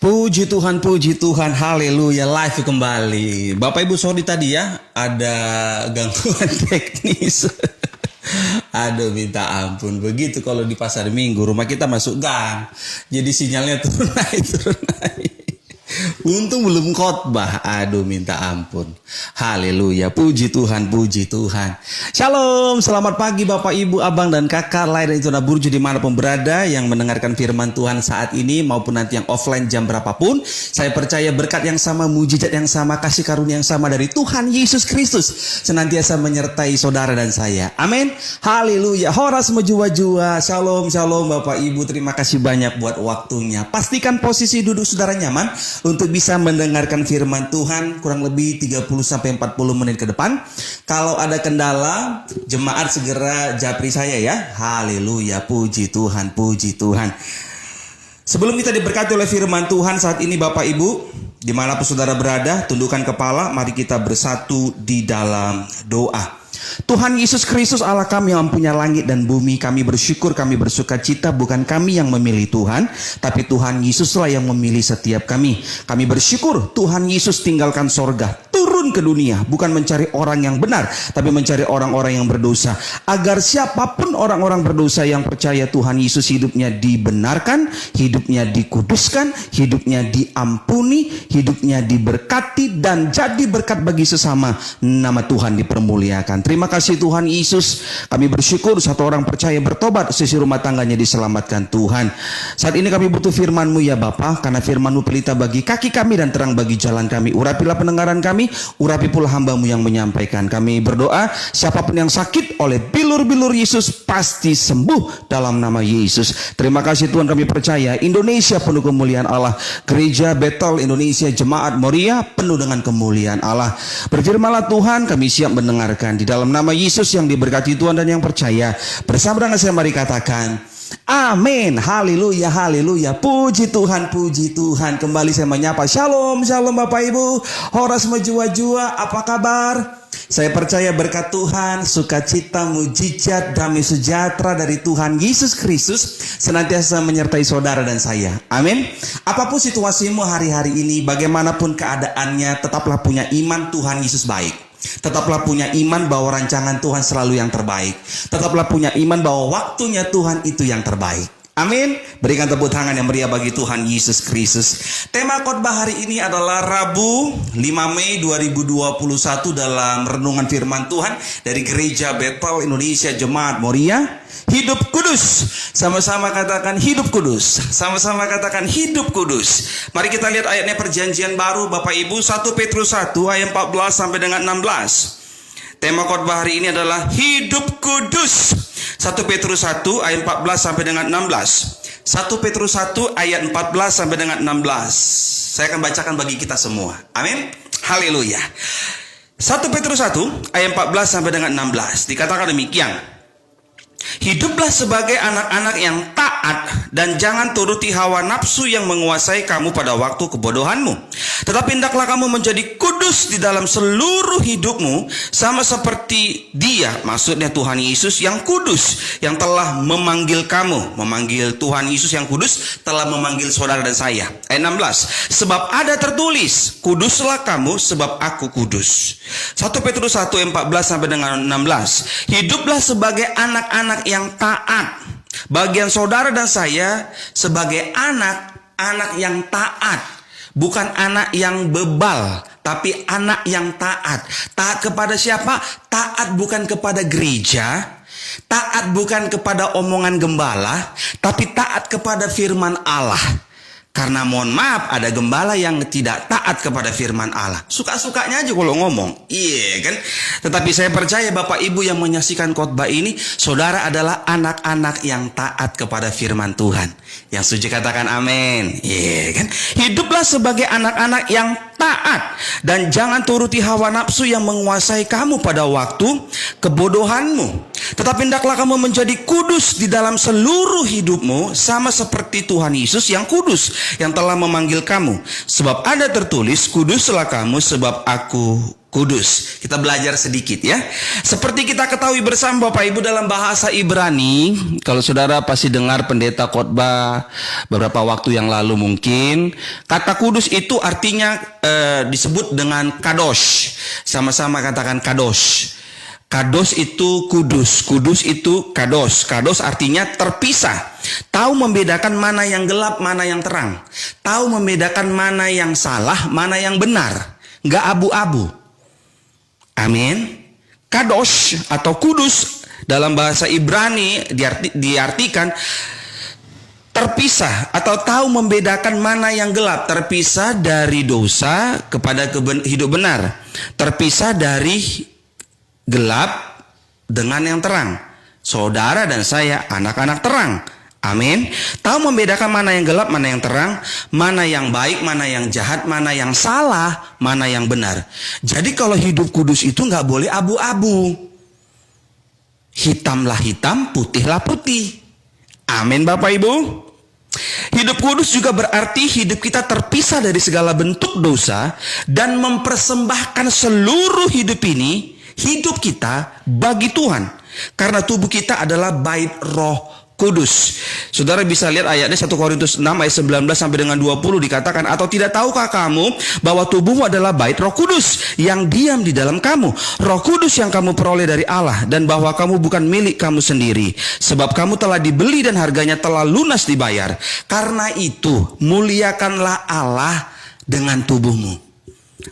Puji Tuhan, haleluya, live kembali. Bapak Ibu sorry tadi ya, ada gangguan teknis. Aduh minta ampun, begitu kalau di pasar minggu, rumah kita masuk gang. Jadi sinyalnya turun naik. Untung belum khotbah, aduh minta ampun. Haleluya, puji Tuhan. Shalom, selamat pagi Bapak Ibu, Abang dan Kakak, lahir dan tuna burju dimanapun berada yang mendengarkan firman Tuhan saat ini maupun nanti yang offline jam berapapun. Saya percaya berkat yang sama, mujizat yang sama, kasih karunia yang sama dari Tuhan Yesus Kristus senantiasa menyertai saudara dan saya. Amin. Haleluya. Horas mejua-jua. Shalom Bapak Ibu, terima kasih banyak buat waktunya. Pastikan posisi duduk saudara nyaman untuk bisa mendengarkan firman Tuhan kurang lebih 30-40 menit ke depan. Kalau ada kendala, jemaat segera japri saya ya. Haleluya, puji Tuhan. Sebelum kita diberkati oleh firman Tuhan saat ini Bapak Ibu, dimanapun saudara berada, tundukkan kepala, mari kita bersatu di dalam doa. Tuhan Yesus Kristus Allah kami yang mempunyai langit dan bumi, kami bersyukur, kami bersuka cita, bukan kami yang memilih Tuhan, tapi Tuhan Yesuslah yang memilih setiap kami. Kami bersyukur Tuhan Yesus tinggalkan sorga, turun ke dunia, bukan mencari orang yang benar, tapi mencari orang-orang yang berdosa, agar siapapun orang-orang berdosa yang percaya Tuhan Yesus hidupnya dibenarkan, hidupnya dikuduskan, hidupnya diampuni, hidupnya diberkati, dan jadi berkat bagi sesama. Nama Tuhan dipermuliakan. Terima kasih Tuhan Yesus. Kami bersyukur satu orang percaya bertobat, sisi rumah tangganya diselamatkan Tuhan. Saat ini kami butuh firman-Mu ya Bapa, karena firman-Mu pelita bagi kaki kami dan terang bagi jalan kami. Urapilah pendengaran kami, urapi pula hamba-Mu yang menyampaikan. Kami berdoa siapapun yang sakit oleh bilur-bilur Yesus pasti sembuh dalam nama Yesus. Terima kasih Tuhan, kami percaya Indonesia penuh kemuliaan Allah. Gereja Bethel Indonesia Jemaat Moria penuh dengan kemuliaan Allah. Berfirmanlah Tuhan, kami siap mendengarkan. Di dalam nama Yesus yang diberkati Tuhan dan yang percaya, bersama dengan saya mari katakan amin. Haleluya. Puji Tuhan. Kembali saya menyapa. Shalom Bapak Ibu. Horas mejua-jua, apa kabar? Saya percaya berkat Tuhan, sukacita, mujizat, damai sejahtera dari Tuhan Yesus Kristus senantiasa menyertai saudara dan saya. Amin. Apapun situasimu hari-hari ini, bagaimanapun keadaannya, tetaplah punya iman Tuhan Yesus baik. Tetaplah punya iman bahwa rancangan Tuhan selalu yang terbaik. Tetaplah punya iman bahwa waktunya Tuhan itu yang terbaik. Amin. Berikan tepuk tangan yang meriah bagi Tuhan Yesus Kristus. Tema khotbah hari ini adalah Rabu 5 Mei 2021 dalam renungan firman Tuhan dari Gereja Bethel Indonesia Jemaat Moria. Hidup kudus. Sama-sama katakan hidup kudus. Sama-sama katakan hidup kudus. Mari kita lihat ayatnya perjanjian baru Bapak Ibu, 1 Petrus 1 ayat 14 sampai dengan 16. Tema khotbah hari ini adalah hidup kudus. 1 Petrus 1 ayat 14 sampai dengan 16. 1 Petrus 1 ayat 14 sampai dengan 16. Saya akan bacakan bagi kita semua. Amin. Haleluya. 1 Petrus 1 ayat 14 sampai dengan 16. Dikatakan demikian. Hiduplah sebagai anak-anak yang taat dan jangan turuti hawa nafsu yang menguasai kamu pada waktu kebodohanmu. Tetapi hendaklah kamu menjadi kudus di dalam seluruh hidupmu, sama seperti Dia, maksudnya Tuhan Yesus yang kudus, yang telah memanggil kamu. Memanggil Tuhan Yesus yang kudus telah memanggil saudara dan saya. Ayat 16. Sebab ada tertulis, kuduslah kamu sebab aku kudus. 1 Petrus 1 ayat 14 sampai dengan 16. Hiduplah sebagai anak-anak yang taat. Bagian saudara dan saya sebagai anak-anak yang taat. Bukan anak yang bebal, tapi anak yang taat. Taat kepada siapa? Taat bukan kepada gereja, taat bukan kepada omongan gembala, tapi taat kepada firman Allah. Karena mohon maaf, ada gembala yang tidak taat kepada firman Allah. Suka-sukanya aja kalau ngomong. Iya kan? Tetapi saya percaya Bapak Ibu yang menyaksikan khotbah ini, saudara adalah anak-anak yang taat kepada firman Tuhan. Yang setuju katakan amin. Iya kan? Hiduplah sebagai anak-anak yang taat dan jangan turuti hawa nafsu yang menguasai kamu pada waktu kebodohanmu. Tetapi hendaklah kamu menjadi kudus di dalam seluruh hidupmu, sama seperti Tuhan Yesus yang kudus, yang telah memanggil kamu. Sebab ada tertulis, kuduslah kamu sebab aku Kudus. Kita belajar sedikit ya. Seperti kita ketahui bersama Bapak Ibu, dalam bahasa Ibrani, kalau saudara pasti dengar pendeta khotbah beberapa waktu yang lalu mungkin, kata kudus itu artinya disebut dengan kadosh. Sama-sama katakan kadosh. Kados itu kudus, kudus itu kados. Kados artinya terpisah. Tahu membedakan mana yang gelap, mana yang terang. Tahu membedakan mana yang salah, mana yang benar. Nggak abu-abu. Amin. Kados atau kudus dalam bahasa Ibrani diartikan terpisah atau tahu membedakan mana yang gelap. Terpisah dari dosa kepada hidup benar. Terpisah dari gelap dengan yang terang. Saudara dan saya anak-anak terang. Amin. Tahu membedakan mana yang gelap, mana yang terang, mana yang baik, mana yang jahat, mana yang salah, mana yang benar. Jadi kalau hidup kudus itu nggak boleh abu-abu. Hitamlah hitam, putihlah putih. Amin Bapak Ibu. Hidup kudus juga berarti hidup kita terpisah dari segala bentuk dosa dan mempersembahkan seluruh hidup ini, hidup kita bagi Tuhan. Karena tubuh kita adalah bait Roh Kudus. Saudara bisa lihat ayatnya 1 Korintus 6 ayat 19 sampai dengan 20 dikatakan, atau tidak tahukah kamu bahwa tubuhmu adalah bait Roh Kudus yang diam di dalam kamu, Roh Kudus yang kamu peroleh dari Allah, dan bahwa kamu bukan milik kamu sendiri, sebab kamu telah dibeli dan harganya telah lunas dibayar. Karena itu muliakanlah Allah dengan tubuhmu.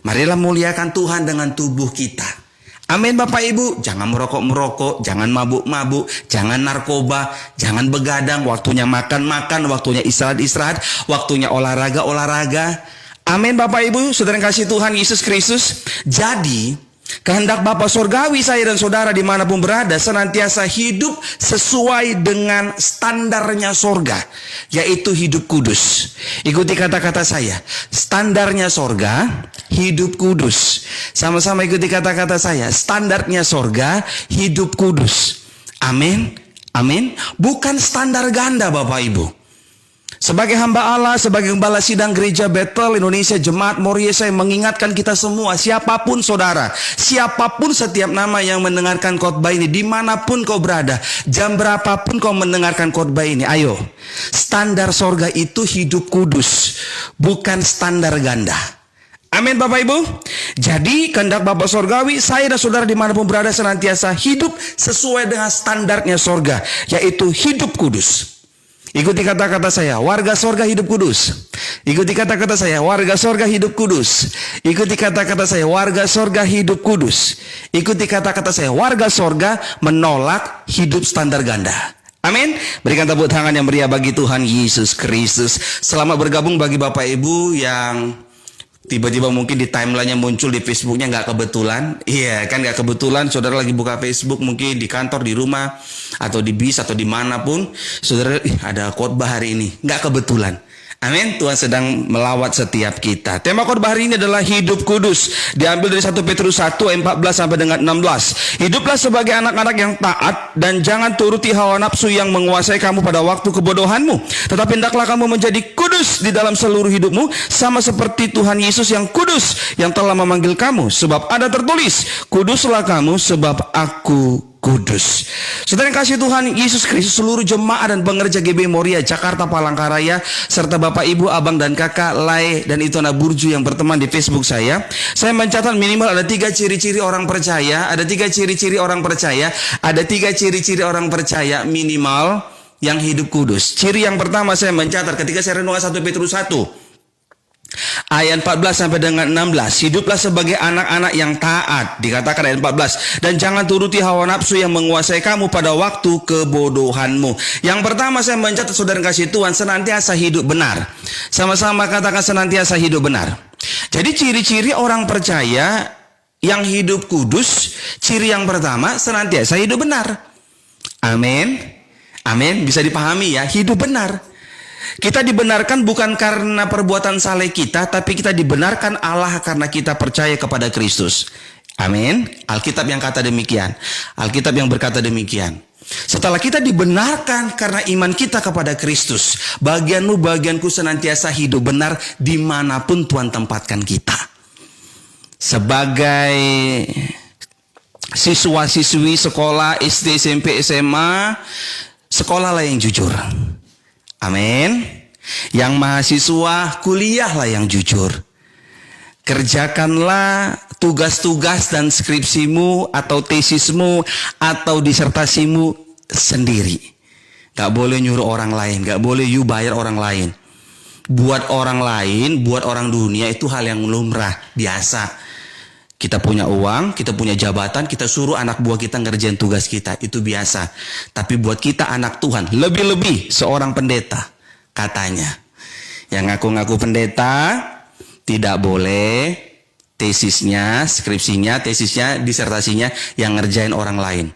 Marilah muliakan Tuhan dengan tubuh kita. Amin Bapak Ibu. Jangan merokok-merokok, jangan mabuk-mabuk, jangan narkoba, jangan begadang. Waktunya makan-makan, waktunya istirahat-istirahat, waktunya olahraga-olahraga. Amin Bapak Ibu, saudara yang kasih Tuhan Yesus Kristus. Jadi kehendak Bapa Surgawi saya dan saudara dimanapun berada senantiasa hidup sesuai dengan standarnya sorga, yaitu hidup kudus. Ikuti kata-kata saya, standarnya sorga, hidup kudus. Sama-sama ikuti kata-kata saya, standarnya sorga, hidup kudus. Amin, amin. Bukan standar ganda Bapak Ibu. Sebagai hamba Allah, sebagai gembala sidang gereja Bethel Indonesia Jemaat Moria, saya mengingatkan kita semua, siapapun saudara, siapapun setiap nama yang mendengarkan khotbah ini, dimanapun kau berada, jam berapapun kau mendengarkan khotbah ini, ayo, standar sorga itu hidup kudus, bukan standar ganda. Amin Bapak Ibu. Jadi kehendak Bapak Surgawi, saya dan saudara dimanapun berada senantiasa hidup sesuai dengan standarnya sorga, yaitu hidup kudus. Ikuti kata-kata saya, warga sorga hidup kudus. Ikuti kata-kata saya, warga sorga hidup kudus. Ikuti kata-kata saya, warga sorga hidup kudus. Ikuti kata-kata saya, warga sorga menolak hidup standar ganda. Amin. Berikan tepuk tangan yang meriah bagi Tuhan Yesus Kristus. Selamat bergabung bagi Bapak Ibu yang tiba-tiba mungkin di timeline-nya muncul di Facebooknya nggak kebetulan. Iya kan, nggak kebetulan saudara lagi buka Facebook mungkin di kantor, di rumah, atau di bis, atau dimanapun. Saudara, ada khotbah hari ini. Nggak kebetulan. Amin. Tuhan sedang melawat setiap kita. Tema khotbah hari ini adalah hidup kudus. Diambil dari 1 Petrus 1 ayat 14 sampai dengan 16. Hiduplah sebagai anak-anak yang taat dan jangan turuti hawa nafsu yang menguasai kamu pada waktu kebodohanmu. Tetapi hendaklah kamu menjadi kudus di dalam seluruh hidupmu, sama seperti Tuhan Yesus yang kudus yang telah memanggil kamu. Sebab ada tertulis, kuduslah kamu sebab aku kudus. Saudara yang kasih Tuhan Yesus Kristus, seluruh jemaat dan pengerja GB Moria Jakarta Palangkaraya, serta Bapak Ibu, Abang dan Kakak Lai dan Itona Burju yang berteman di Facebook saya mencatat minimal ada 3 ciri-ciri orang percaya, ada 3 ciri-ciri orang percaya, ada 3 ciri-ciri orang percaya minimal yang hidup kudus. Ciri yang pertama saya mencatat ketika saya renungkan 1 Petrus 1 ayat 14 sampai dengan 16. Hiduplah sebagai anak-anak yang taat, dikatakan ayat 14, dan jangan turuti hawa nafsu yang menguasai kamu pada waktu kebodohanmu. Yang pertama saya mencatat saudara kasih Tuhan, senantiasa hidup benar. Sama-sama katakan senantiasa hidup benar. Jadi ciri-ciri orang percaya yang hidup kudus, ciri yang pertama senantiasa hidup benar. Amin. Amin. Bisa dipahami ya, hidup benar. Kita dibenarkan bukan karena perbuatan saleh kita, tapi kita dibenarkan Allah karena kita percaya kepada Kristus. Amin. Alkitab yang kata demikian. Alkitab yang berkata demikian. Setelah kita dibenarkan karena iman kita kepada Kristus, bagianmu, bagianku senantiasa hidup benar dimanapun Tuhan tempatkan kita. sebagai siswa-siswi sekolah SD, SMP, SMA, sekolahlah yang jujur. Amin. Yang mahasiswa, kuliahlah yang jujur. Kerjakanlah tugas-tugas dan skripsimu atau tesismu atau disertasimu sendiri. Gak boleh nyuruh orang lain, gak boleh you bayar orang lain. Buat orang lain, buat orang dunia itu hal yang lumrah, biasa. Kita punya uang, kita punya jabatan, kita suruh anak buah kita ngerjain tugas kita, itu biasa. Tapi buat kita anak Tuhan, lebih-lebih seorang pendeta, katanya. Yang ngaku-ngaku pendeta, tidak boleh tesisnya, skripsinya, tesisnya, disertasinya yang ngerjain orang lain.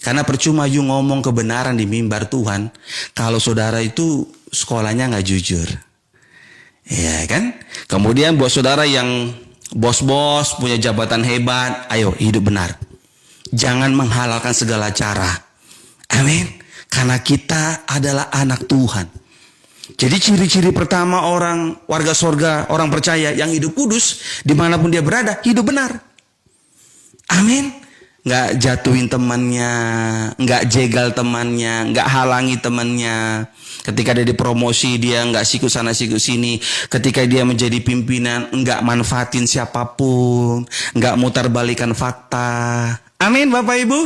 Karena percuma you ngomong kebenaran di mimbar Tuhan, kalau saudara itu sekolahnya nggak jujur. Ya kan? Kemudian buat saudara yang bos-bos punya jabatan hebat, ayo hidup benar. Jangan menghalalkan segala cara. Amin. Karena kita adalah anak Tuhan. Jadi ciri-ciri pertama orang warga sorga, orang percaya yang hidup kudus, dimanapun dia berada, hidup benar. Amin. Nggak jatuhin temannya, nggak jegal temannya, nggak halangi temannya. Ketika dia dipromosi, dia nggak sikut sana sikut sini. Ketika dia menjadi pimpinan, nggak manfaatin siapapun, nggak mutar balikan fakta. Amin, Bapak Ibu.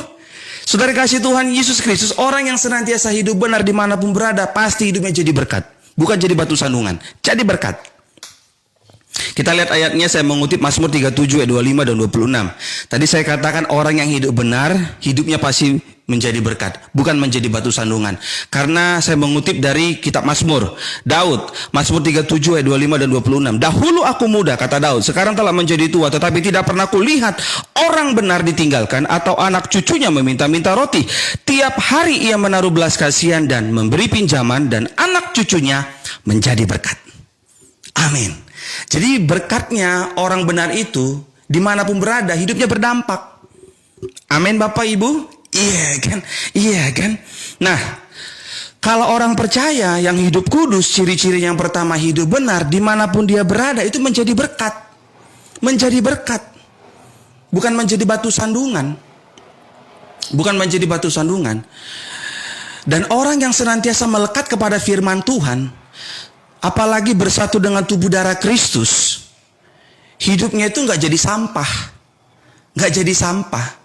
Saudara kasih Tuhan Yesus Kristus, orang yang senantiasa hidup benar dimanapun berada, pasti hidupnya jadi berkat. Bukan jadi batu sandungan, jadi berkat. Kita lihat ayatnya, saya mengutip Mazmur 37 ayat 25 dan 26. Tadi saya katakan orang yang hidup benar, hidupnya pasti menjadi berkat, bukan menjadi batu sandungan. Karena saya mengutip dari kitab Mazmur, Daud, Mazmur 37 ayat 25 dan 26. Dahulu aku muda, kata Daud, sekarang telah menjadi tua, tetapi tidak pernah kulihat orang benar ditinggalkan atau anak cucunya meminta-minta roti. Tiap hari ia menaruh belas kasihan dan memberi pinjaman, dan anak cucunya menjadi berkat. Amin. Jadi berkatnya orang benar itu dimanapun berada hidupnya berdampak. Amin, Bapak Ibu. Iya kan? Iya kan? Nah, kalau orang percaya yang hidup kudus, ciri-ciri yang pertama hidup benar, dimanapun dia berada itu menjadi berkat. Menjadi berkat. Bukan menjadi batu sandungan. Bukan menjadi batu sandungan. Dan orang yang senantiasa melekat kepada firman Tuhan, apalagi bersatu dengan tubuh darah Kristus, hidupnya itu nggak jadi sampah. Nggak jadi sampah.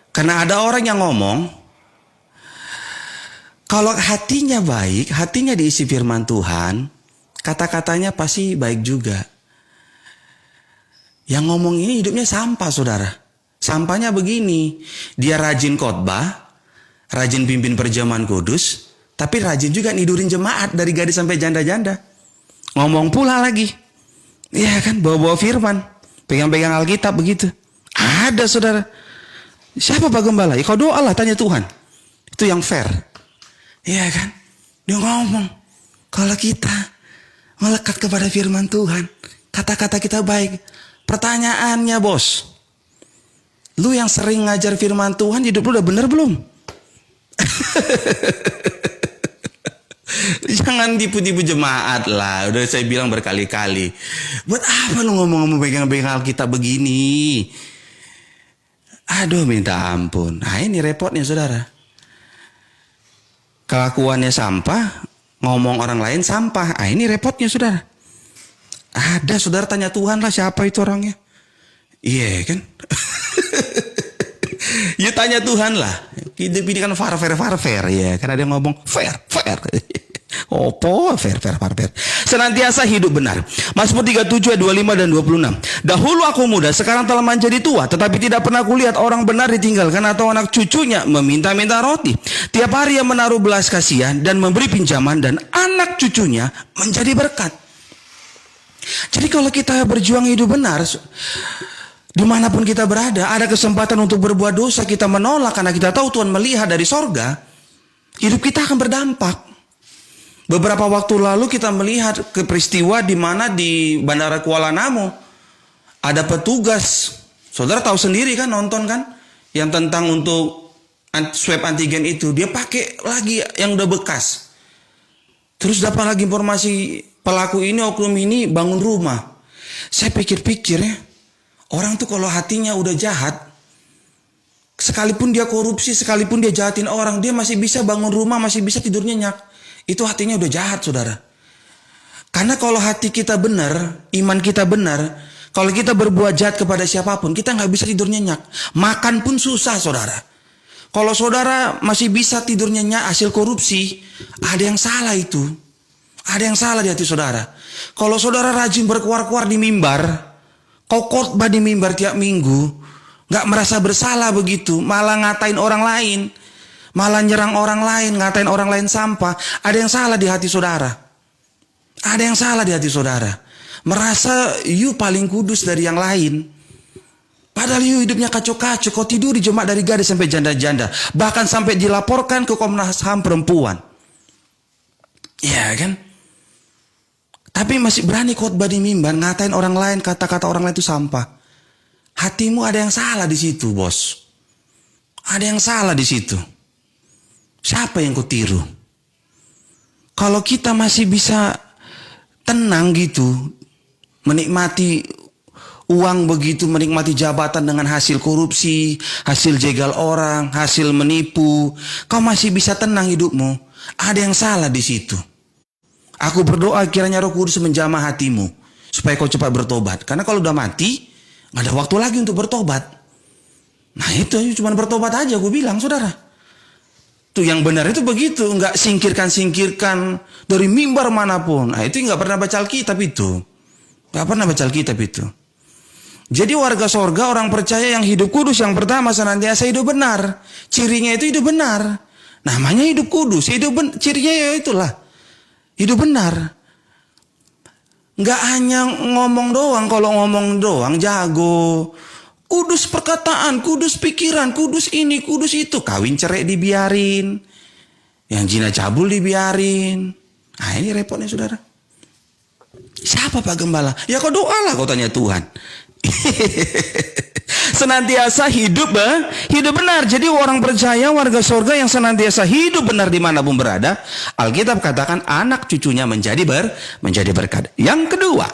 Karena ada orang yang ngomong, kalau hatinya baik, hatinya diisi firman Tuhan, kata-katanya pasti baik juga. Yang ngomong ini hidupnya sampah, saudara. Sampahnya begini, dia rajin khotbah, rajin pimpin perjamuan kudus, tapi rajin juga nidurin jemaat dari gadis sampai janda-janda. Ngomong pula lagi, iya kan, bawa-bawa firman, pegang-pegang Alkitab begitu. Ada, saudara. Siapa Pak Gembala? Ya kau doalah, tanya Tuhan. Itu yang fair. Iya kan? Dia ngomong, kalau kita melekat kepada firman Tuhan, kata-kata kita baik. Pertanyaannya, bos, lu yang sering ngajar firman Tuhan, hidup lu udah bener belum? Jangan tipu-tipu jemaat lah. Udah saya bilang berkali-kali. Buat apa lu ngomong-ngomong pegang-pegang Alkitab begini? Aduh, minta ampun. Nah, ini repotnya, saudara. Kelakuannya sampah, ngomong orang lain sampah. Ah, ini repotnya, saudara. Ada, saudara, tanya Tuhan lah siapa itu orangnya. Iya kan? Ya tanya Tuhan lah. Hidup ini kan fair ya. Karena dia ngomong fair. Opo, fair. Senantiasa hidup benar. Mazmur 37 ayat 25 dan 26. Dahulu aku muda, sekarang telah menjadi tua, tetapi tidak pernah kulihat orang benar ditinggalkan atau anak cucunya meminta-minta roti. Tiap hari ia menaruh belas kasihan dan memberi pinjaman, dan anak cucunya menjadi berkat. Jadi kalau kita berjuang hidup benar, dimanapun kita berada, ada kesempatan untuk berbuat dosa, kita menolak karena kita tahu Tuhan melihat dari sorga, hidup kita akan berdampak. Beberapa waktu lalu kita melihat ke peristiwa di mana di Bandara Kuala Namu ada petugas, saudara tahu sendiri kan, nonton kan, yang tentang untuk swab antigen itu, dia pakai lagi yang udah bekas. Terus dapat lagi informasi pelaku ini, oknum ini bangun rumah. Saya pikir-pikir ya, Orang tuh kalau hatinya udah jahat, sekalipun dia korupsi, sekalipun dia jahatin orang, dia masih bisa bangun rumah, masih bisa tidur nyenyak. Itu hatinya udah jahat, saudara. Karena kalau hati kita benar, iman kita benar, kalau kita berbuat jahat kepada siapapun, kita nggak bisa tidur nyenyak. Makan pun susah, saudara. Kalau saudara masih bisa tidur nyenyak hasil korupsi, ada yang salah itu. Ada yang salah di hati saudara. Kalau saudara rajin berkuar-kuar di mimbar, kau khotbah di mimbar tiap minggu, nggak merasa bersalah begitu, malah ngatain orang lain, malah nyerang orang lain, ngatain orang lain sampah, ada yang salah di hati saudara. Ada yang salah di hati saudara. Merasa you paling kudus dari yang lain. Padahal you hidupnya kacau-kacau. Kau tidur di jemaat dari gadis sampai janda-janda. Bahkan sampai dilaporkan ke Komnas HAM perempuan. Ya kan? Tapi masih berani khotbah di mimbar, ngatain orang lain, kata-kata orang lain itu sampah. Hatimu ada yang salah di situ, bos. Ada yang salah di situ. Siapa yang kau tiru? Kalau kita masih bisa tenang gitu, menikmati uang begitu, menikmati jabatan dengan hasil korupsi, hasil jegal orang, hasil menipu, kau masih bisa tenang hidupmu. Ada yang salah di situ. Aku berdoa kiranya Roh Kudus menjamah hatimu supaya kau cepat bertobat. Karena kalau udah mati, nggak ada waktu lagi untuk bertobat. Nah itu cuma bertobat aja, gue bilang saudara. Tuh yang benar itu begitu, nggak singkirkan dari mimbar manapun. Nah itu nggak pernah baca Alkitab itu, nggak pernah baca Alkitab itu. Jadi warga sorga, orang percaya yang hidup kudus yang pertama senantiasa hidup benar. Cirinya itu hidup benar. Namanya hidup kudus, cirinya ya itulah hidup benar. Nggak hanya ngomong doang, kalau ngomong doang jago. Kudus perkataan, kudus pikiran, kudus ini, kudus itu. Kawin cerai dibiarin. Yang zina cabul dibiarin. Nah ini repotnya saudara. Siapa Pak Gembala? Ya kau doalah, kau tanya Tuhan. Senantiasa hidup benar. Jadi orang percaya, warga surga yang senantiasa hidup benar dimanapun berada. Alkitab katakan anak cucunya menjadi berkat. Yang kedua,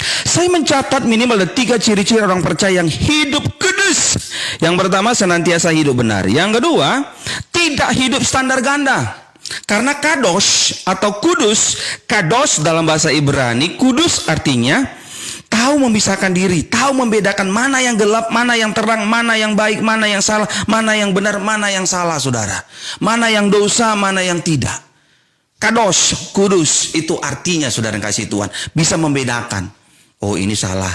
saya mencatat minimal ada 3 ciri-ciri orang percaya yang hidup kudus. Yang pertama, senantiasa hidup benar. Yang kedua, tidak hidup standar ganda. Karena kados atau kudus, kados dalam bahasa Ibrani, kudus artinya tahu memisahkan diri, tahu membedakan mana yang gelap, mana yang terang, mana yang baik, mana yang salah, mana yang benar, mana yang salah, saudara. Mana yang dosa, mana yang tidak. Kados, kudus, itu artinya saudara yang kasih Tuhan, bisa membedakan. Oh ini salah.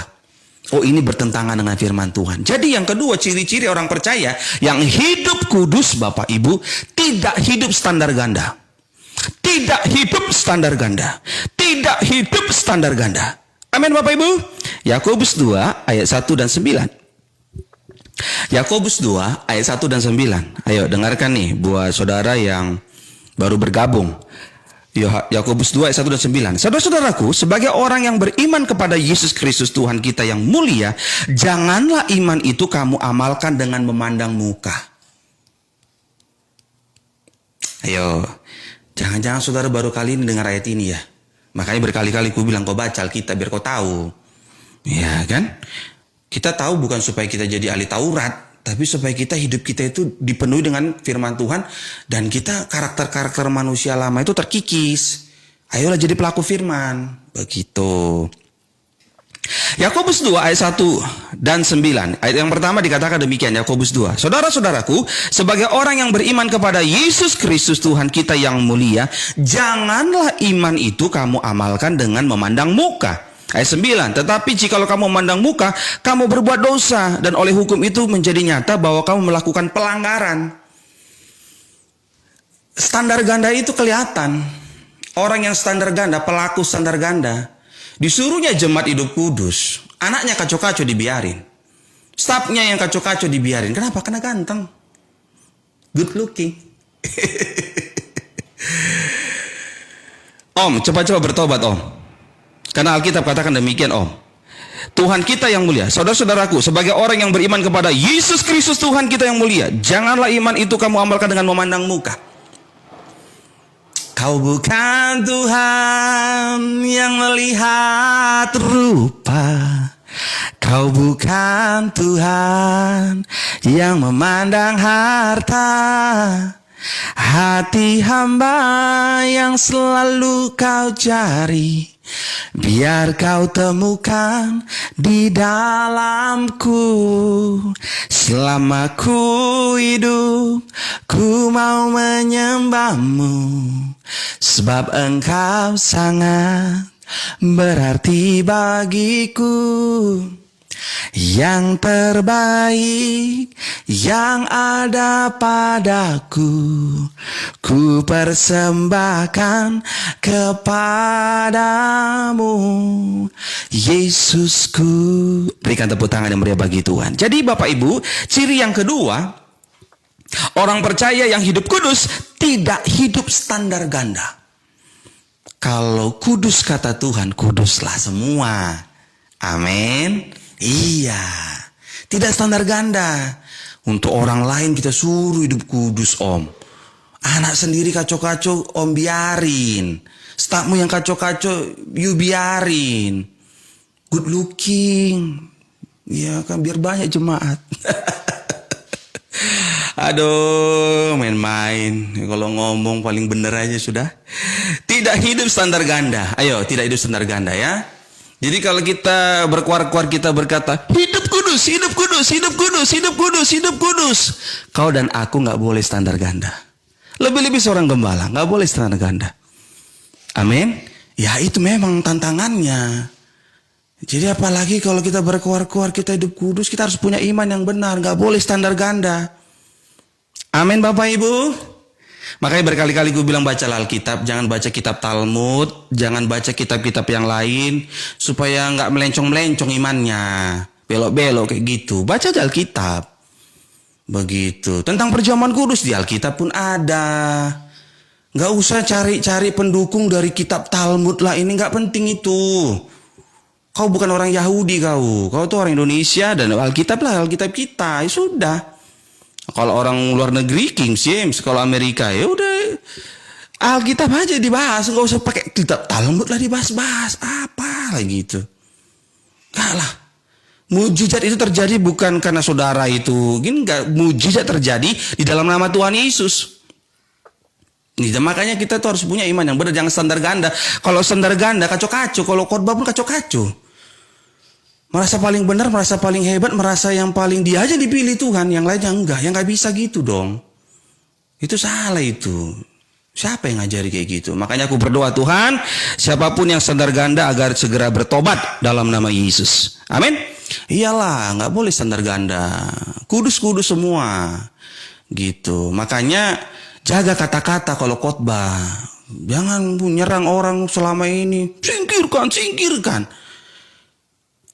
Oh ini bertentangan dengan firman Tuhan. Jadi yang kedua ciri-ciri orang percaya yang hidup kudus Bapak Ibu, tidak hidup standar ganda. Tidak hidup standar ganda. Tidak hidup standar ganda. Amin Bapak Ibu. Yakobus 2 ayat 1 dan 9. Yakobus 2 ayat 1 dan 9. Ayo dengarkan nih buat saudara yang baru bergabung. Yakobus 2 ayat 1 dan 9. Saudara-saudaraku, sebagai orang yang beriman kepada Yesus Kristus Tuhan kita yang mulia, janganlah iman itu kamu amalkan dengan memandang muka. Ayo, jangan-jangan saudara baru kali ini dengar ayat ini ya. Makanya berkali-kali ku bilang kau baca Alkitab biar kau tahu. Ya kan? Kita tahu bukan supaya kita jadi ahli Taurat, tapi supaya kita hidup kita itu dipenuhi dengan firman Tuhan. Dan kita karakter-karakter manusia lama itu terkikis. Ayolah jadi pelaku firman. Begitu. Yakobus 2 ayat 1 dan 9. Ayat yang pertama dikatakan demikian, Yakobus 2. Saudara-saudaraku, sebagai orang yang beriman kepada Yesus Kristus Tuhan kita yang mulia, janganlah iman itu kamu amalkan dengan memandang muka. Ayat 9, tetapi jikalau kamu memandang muka, kamu berbuat dosa, dan oleh hukum itu menjadi nyata bahwa kamu melakukan pelanggaran. Standar ganda itu kelihatan. Orang yang standar ganda, pelaku standar ganda, disuruhnya jemaat hidup kudus, anaknya kacau-kacau dibiarin. Stafnya yang kacau-kacau dibiarin. Kenapa? Karena ganteng. Good looking. Om, coba-coba bertobat om. Karena Alkitab katakan demikian om. Tuhan kita yang mulia, saudara-saudaraku, sebagai orang yang beriman kepada Yesus Kristus Tuhan kita yang mulia, janganlah iman itu kamu amalkan dengan memandang muka. Kau bukan Tuhan yang melihat rupa, Kau bukan Tuhan yang memandang harta, hati hamba yang selalu kau cari. Biar kau temukan di dalamku. Selama ku hidup, ku mau menyembahmu, sebab engkau sangat berarti bagiku. Yang terbaik yang ada padaku, ku persembahkan kepadamu, Yesusku. Berikan tepuk tangan yang meriah bagi Tuhan. Jadi Bapak Ibu, ciri yang kedua, orang percaya yang hidup kudus tidak hidup standar ganda. Kalau kudus kata Tuhan, kuduslah semua. Amin. Iya, tidak standar ganda. Untuk orang lain kita suruh hidup kudus, Om. Anak sendiri kacau-kacau, Om biarin. Stafmu yang kacau-kacau, you biarin. Good looking, ya kan, biar banyak jemaat. Aduh, main-main. Kalau ngomong paling bener aja sudah. Tidak hidup standar ganda. Ayo, tidak hidup standar ganda ya. Jadi kalau kita berkuar-kuar, kita berkata, hidup kudus, hidup kudus, hidup kudus, hidup kudus, hidup kudus. Kau dan aku gak boleh standar ganda. Lebih-lebih seorang gembala, gak boleh standar ganda. Amin. Ya itu memang tantangannya. Jadi apalagi kalau kita berkuar-kuar, kita hidup kudus, kita harus punya iman yang benar. Gak boleh standar ganda. Amin Bapak Ibu. Makanya berkali-kali gue bilang baca Alkitab, jangan baca kitab Talmud, jangan baca kitab-kitab yang lain, supaya nggak melencong-melencong imannya, belok-belok kayak gitu. Baca aja Alkitab, begitu. Tentang perjamuan kudus di Alkitab pun ada. Nggak usah cari-cari pendukung dari kitab Talmud lah, ini nggak penting itu. Kau bukan orang Yahudi kau tuh orang Indonesia dan Alkitab lah, Alkitab kita, ya sudah. Kalau orang luar negeri King James, kalau Amerika ya udah Alkitab aja dibahas, nggak usah pakai kitab Talmud lah dibahas-bahas apa lagi itu. Enggak lah. Mujizat itu terjadi bukan karena saudara itu, gini enggak, mujizat terjadi di dalam nama Tuhan Yesus. Makanya kita tuh harus punya iman yang benar, jangan standar ganda. Kalau standar ganda kacau-kacau, kalau khotbah pun kacau-kacau. Merasa paling benar, merasa paling hebat, merasa yang paling dia aja dipilih Tuhan, yang lainnya enggak. Yang enggak bisa gitu dong. Itu salah itu. Siapa yang ngajari kayak gitu? Makanya aku berdoa, Tuhan, siapapun yang standar ganda agar segera bertobat dalam nama Yesus. Amin. Iyalah, enggak boleh standar ganda. Kudus-kudus semua. Gitu. Makanya jaga kata-kata kalau khotbah. Jangan nyerang orang selama ini. Singkirkan, singkirkan.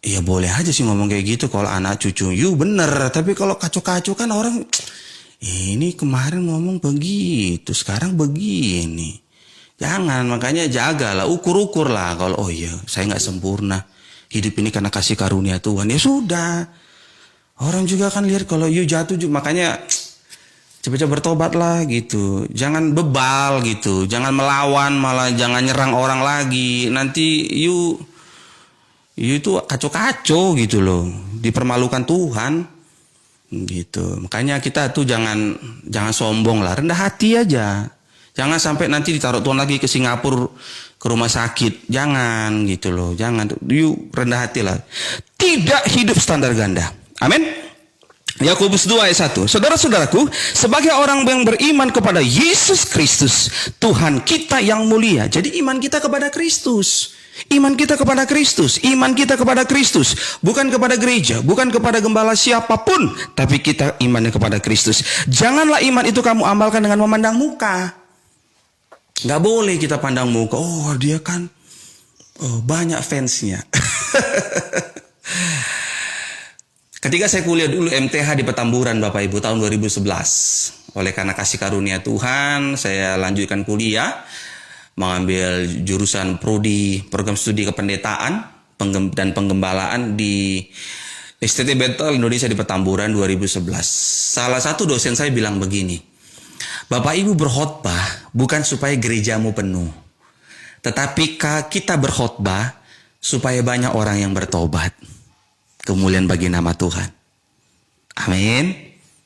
Ya boleh aja sih ngomong kayak gitu kalau anak cucu you bener, tapi kalau kacau-kacau kan orang ini kemarin ngomong begitu, sekarang begini. Jangan, makanya jagalah, ukur-ukur lah. Kalau oh iya saya nggak sempurna, hidup ini karena kasih karunia Tuhan, ya sudah. Orang juga kan lihat kalau you jatuh juga, makanya cepat-cepat bertobat lah gitu. Jangan bebal gitu, jangan melawan, malah jangan nyerang orang lagi. Nanti you itu kacau-kacau gitu loh, dipermalukan Tuhan gitu. Makanya kita tuh jangan sombong lah, rendah hati aja. Jangan sampai nanti ditaruh Tuhan lagi ke Singapura, ke rumah sakit, jangan gitu loh, jangan. Yuk rendah hati lah. Tidak hidup standar ganda. Amin. Yakobus 2 ayat 1. Saudara-saudaraku, sebagai orang yang beriman kepada Yesus Kristus, Tuhan kita yang mulia. Jadi iman kita kepada Kristus. Iman kita kepada Kristus, iman kita kepada Kristus, bukan kepada gereja, bukan kepada gembala siapapun, tapi kita imannya kepada Kristus. Janganlah iman itu kamu amalkan dengan memandang muka. Gak boleh kita pandang muka. Oh dia kan banyak fansnya. Ketika saya kuliah dulu MTH di Petamburan Bapak Ibu tahun 2011, oleh karena kasih karunia Tuhan saya lanjutkan kuliah, mengambil jurusan prodi program studi kependetaan dan penggembalaan di STT Bethel Indonesia di Petamburan 2011. Salah satu dosen saya bilang begini, Bapak Ibu berkhotbah bukan supaya gerejamu penuh, tetapi kita berkhotbah supaya banyak orang yang bertobat. Kemuliaan bagi nama Tuhan. Amin.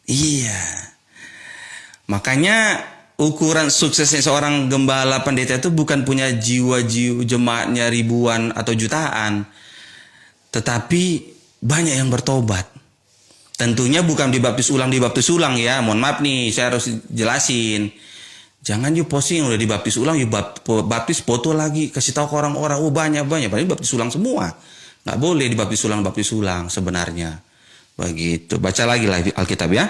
Iya. Makanya ukuran suksesnya seorang gembala pendeta itu bukan punya jiwa-jiwa jemaatnya ribuan atau jutaan. Tetapi banyak yang bertobat. Tentunya bukan dibaptis ulang ya. Mohon maaf nih, saya harus jelasin. Jangan you posting udah dibaptis ulang, you baptis foto lagi, kasih tahu ke orang-orang, oh banyak, padahal baptis ulang semua. Nggak boleh dibaptis ulang sebenarnya. Begitu. Baca lagi lah Alkitab ya.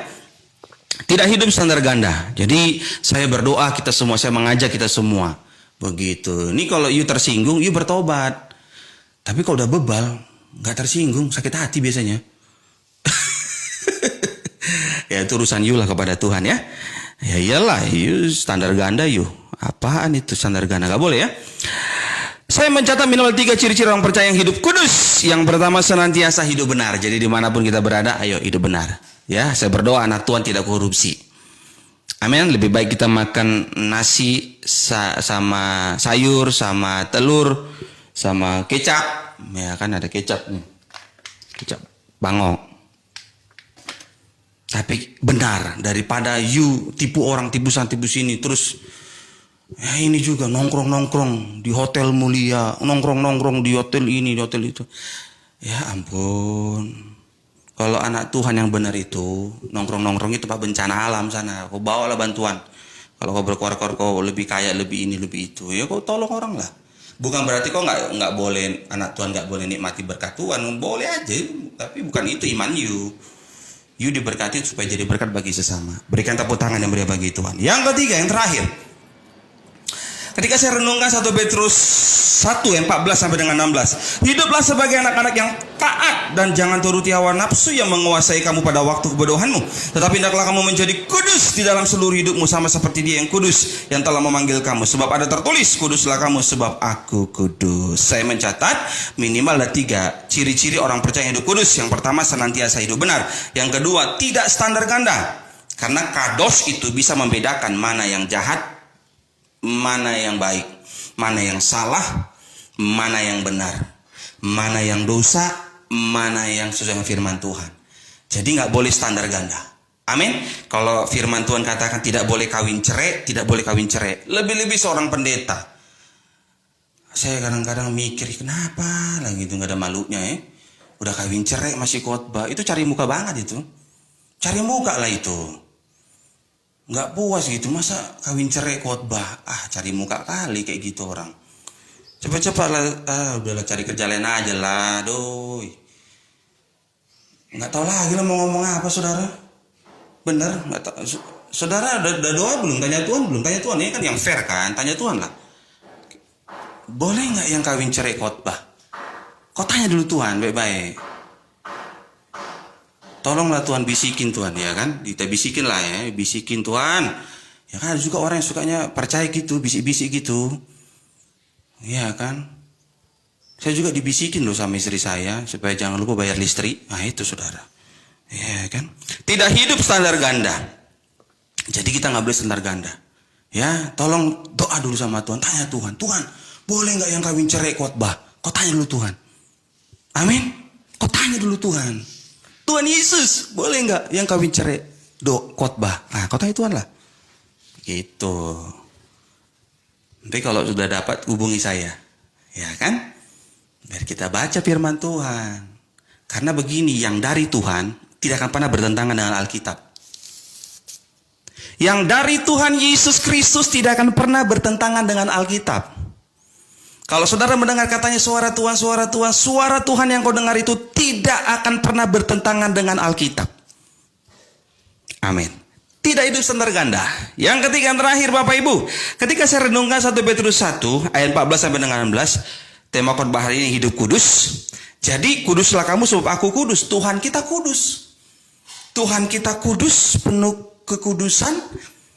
Tidak hidup standar ganda. Jadi saya berdoa kita semua, saya mengajak kita semua. Begitu. Ini kalau you tersinggung, you bertobat. Tapi kalau udah bebal, nggak tersinggung, sakit hati biasanya. Ya itu urusan you lah kepada Tuhan ya. Ya iyalah, you standar ganda you. Apaan itu standar ganda? Gak boleh ya. Saya mencatat minimal 3 ciri-ciri orang percaya yang hidup kudus. Yang pertama, senantiasa hidup benar. Jadi dimanapun kita berada, ayo hidup benar. Ya, saya berdoa anak Tuhan tidak korupsi. Amin. Lebih baik kita makan nasi sama sayur, sama telur, sama kecap. Ya kan ada kecap nih. Kecap bangong. Tapi benar, daripada you tipu orang, tipu sana, tipu sini, terus ya ini juga nongkrong di hotel mulia, nongkrong di hotel ini, di hotel itu. Ya ampun. Kalau anak Tuhan yang benar itu, nongkrong itu pak bencana alam sana. Kau bawalah bantuan. Kalau kau berkuar-kuar kau lebih kaya, lebih ini, lebih itu, ya kau tolong orang lah. Bukan berarti kau nggak boleh, anak Tuhan nggak boleh nikmati berkat Tuhan, boleh aja. Tapi bukan itu iman you. You diberkati supaya jadi berkat bagi sesama. Berikan tepuk tangan yang meriah bagi Tuhan. Yang ketiga, yang terakhir. Ketika saya renungkan 1 Petrus 1 14 sampai dengan 16. Hiduplah sebagai anak-anak yang taat dan jangan turuti hawa nafsu yang menguasai kamu pada waktu kebodohanmu. Tetapi hendaklah kamu menjadi kudus di dalam seluruh hidupmu sama seperti Dia yang kudus yang telah memanggil kamu. Sebab ada tertulis, kuduslah kamu sebab aku kudus. Saya mencatat minimal ada 3 ciri-ciri orang percaya hidup kudus. Yang pertama, senantiasa hidup benar. Yang kedua, tidak standar ganda. Karena kados itu bisa membedakan mana yang jahat, mana yang baik, mana yang salah, mana yang benar, mana yang dosa, mana yang sesuai dengan firman Tuhan. Jadi nggak boleh standar ganda. Amin. Kalau firman Tuhan katakan tidak boleh kawin cerai, tidak boleh kawin cerai. Lebih-lebih seorang pendeta. Saya kadang-kadang mikir, kenapa lagi itu nggak ada malunya ya? Udah kawin cerai masih khotbah, itu cari muka banget itu. Cari muka lah itu. Nggak puas gitu, masa kawin cerai khotbah, cari muka kali kayak gitu orang. Cepat-cepat lah, udahlah cari kerja lain aja lah, doi. Nggak tahu lagi lah mau ngomong apa saudara. Bener, nggak tahu. Saudara udah doa belum? Tanya Tuhan belum? Tanya Tuhan, ini kan yang fair kan? Tanya Tuhan lah. Boleh nggak yang kawin cerai khotbah? Kau tanya dulu Tuhan, baik-baik. Tolonglah Tuhan bisikin Tuhan ya kan, kita bisikin lah ya, bisikin Tuhan. Ya kan ada juga orang yang sukanya percaya gitu, bisik-bisik gitu. Ya kan. Saya juga dibisikin loh sama istri saya supaya jangan lupa bayar listrik. Nah itu saudara. Ya kan. Tidak hidup standar ganda. Jadi kita nggak boleh standar ganda. Ya, tolong doa dulu sama Tuhan, tanya Tuhan, Tuhan boleh nggak yang kawin cerai khotbah? Kau tanya dulu Tuhan. Amin. Kau tanya dulu Tuhan. Tuhan Yesus, boleh nggak yang kawin cerai khotbah? Nah, kau tanya Tuhan lah. Gitu. Nanti kalau sudah dapat hubungi saya, ya kan? Biar kita baca firman Tuhan. Karena begini, yang dari Tuhan tidak akan pernah bertentangan dengan Alkitab. Yang dari Tuhan Yesus Kristus tidak akan pernah bertentangan dengan Alkitab. Kalau saudara mendengar katanya suara Tuhan, suara Tuhan yang kau dengar itu tidak akan pernah bertentangan dengan Alkitab. Amin. Tidak hidup standar ganda. Yang ketiga yang terakhir Bapak Ibu. Ketika saya renungkan 1 Petrus 1 ayat 14 sampai dengan 16. Tema khotbah hari ini hidup kudus. Jadi kuduslah kamu sebab aku kudus. Tuhan kita kudus. Tuhan kita kudus, penuh kekudusan.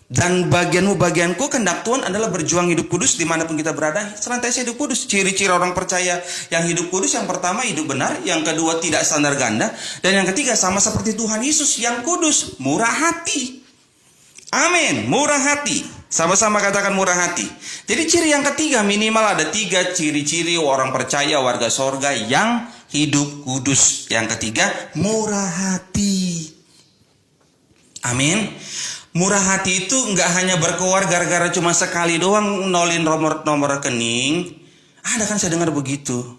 Dan bagianku, kehendak Tuhan adalah berjuang hidup kudus dimanapun kita berada, senantiasa hidup kudus. Ciri-ciri orang percaya yang hidup kudus, yang pertama hidup benar, yang kedua tidak standar ganda, dan yang ketiga sama seperti Tuhan Yesus yang kudus, murah hati. Amin, murah hati. Sama-sama katakan murah hati. Jadi ciri yang ketiga minimal ada 3 ciri-ciri orang percaya warga sorga yang hidup, kudus. Yang ketiga, murah hati. Amin. Murah hati itu nggak hanya berkoar gara-gara cuma sekali doang nolin nomor rekening. Ada kan saya dengar begitu.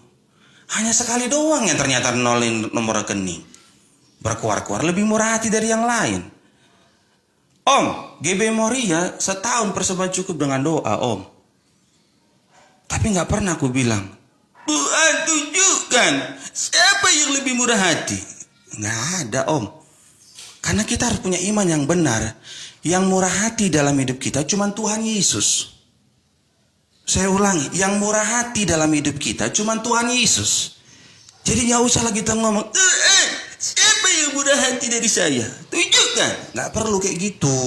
Hanya sekali doang yang ternyata nolin nomor rekening. Berkoar-koar lebih murah hati dari yang lain. Om, GB Moria setahun persembahan cukup dengan doa, Om. Tapi nggak pernah aku bilang, Tuhan tunjukkan siapa yang lebih murah hati. Nggak ada, Om. Karena kita harus punya iman yang benar. Yang murah hati dalam hidup kita cuma Tuhan Yesus. Saya ulangi, yang murah hati dalam hidup kita cuma Tuhan Yesus. Jadi nggak usah lagi kita ngomong, siapa yang murah hati dari saya? Tunjukkan. Nggak perlu kayak gitu.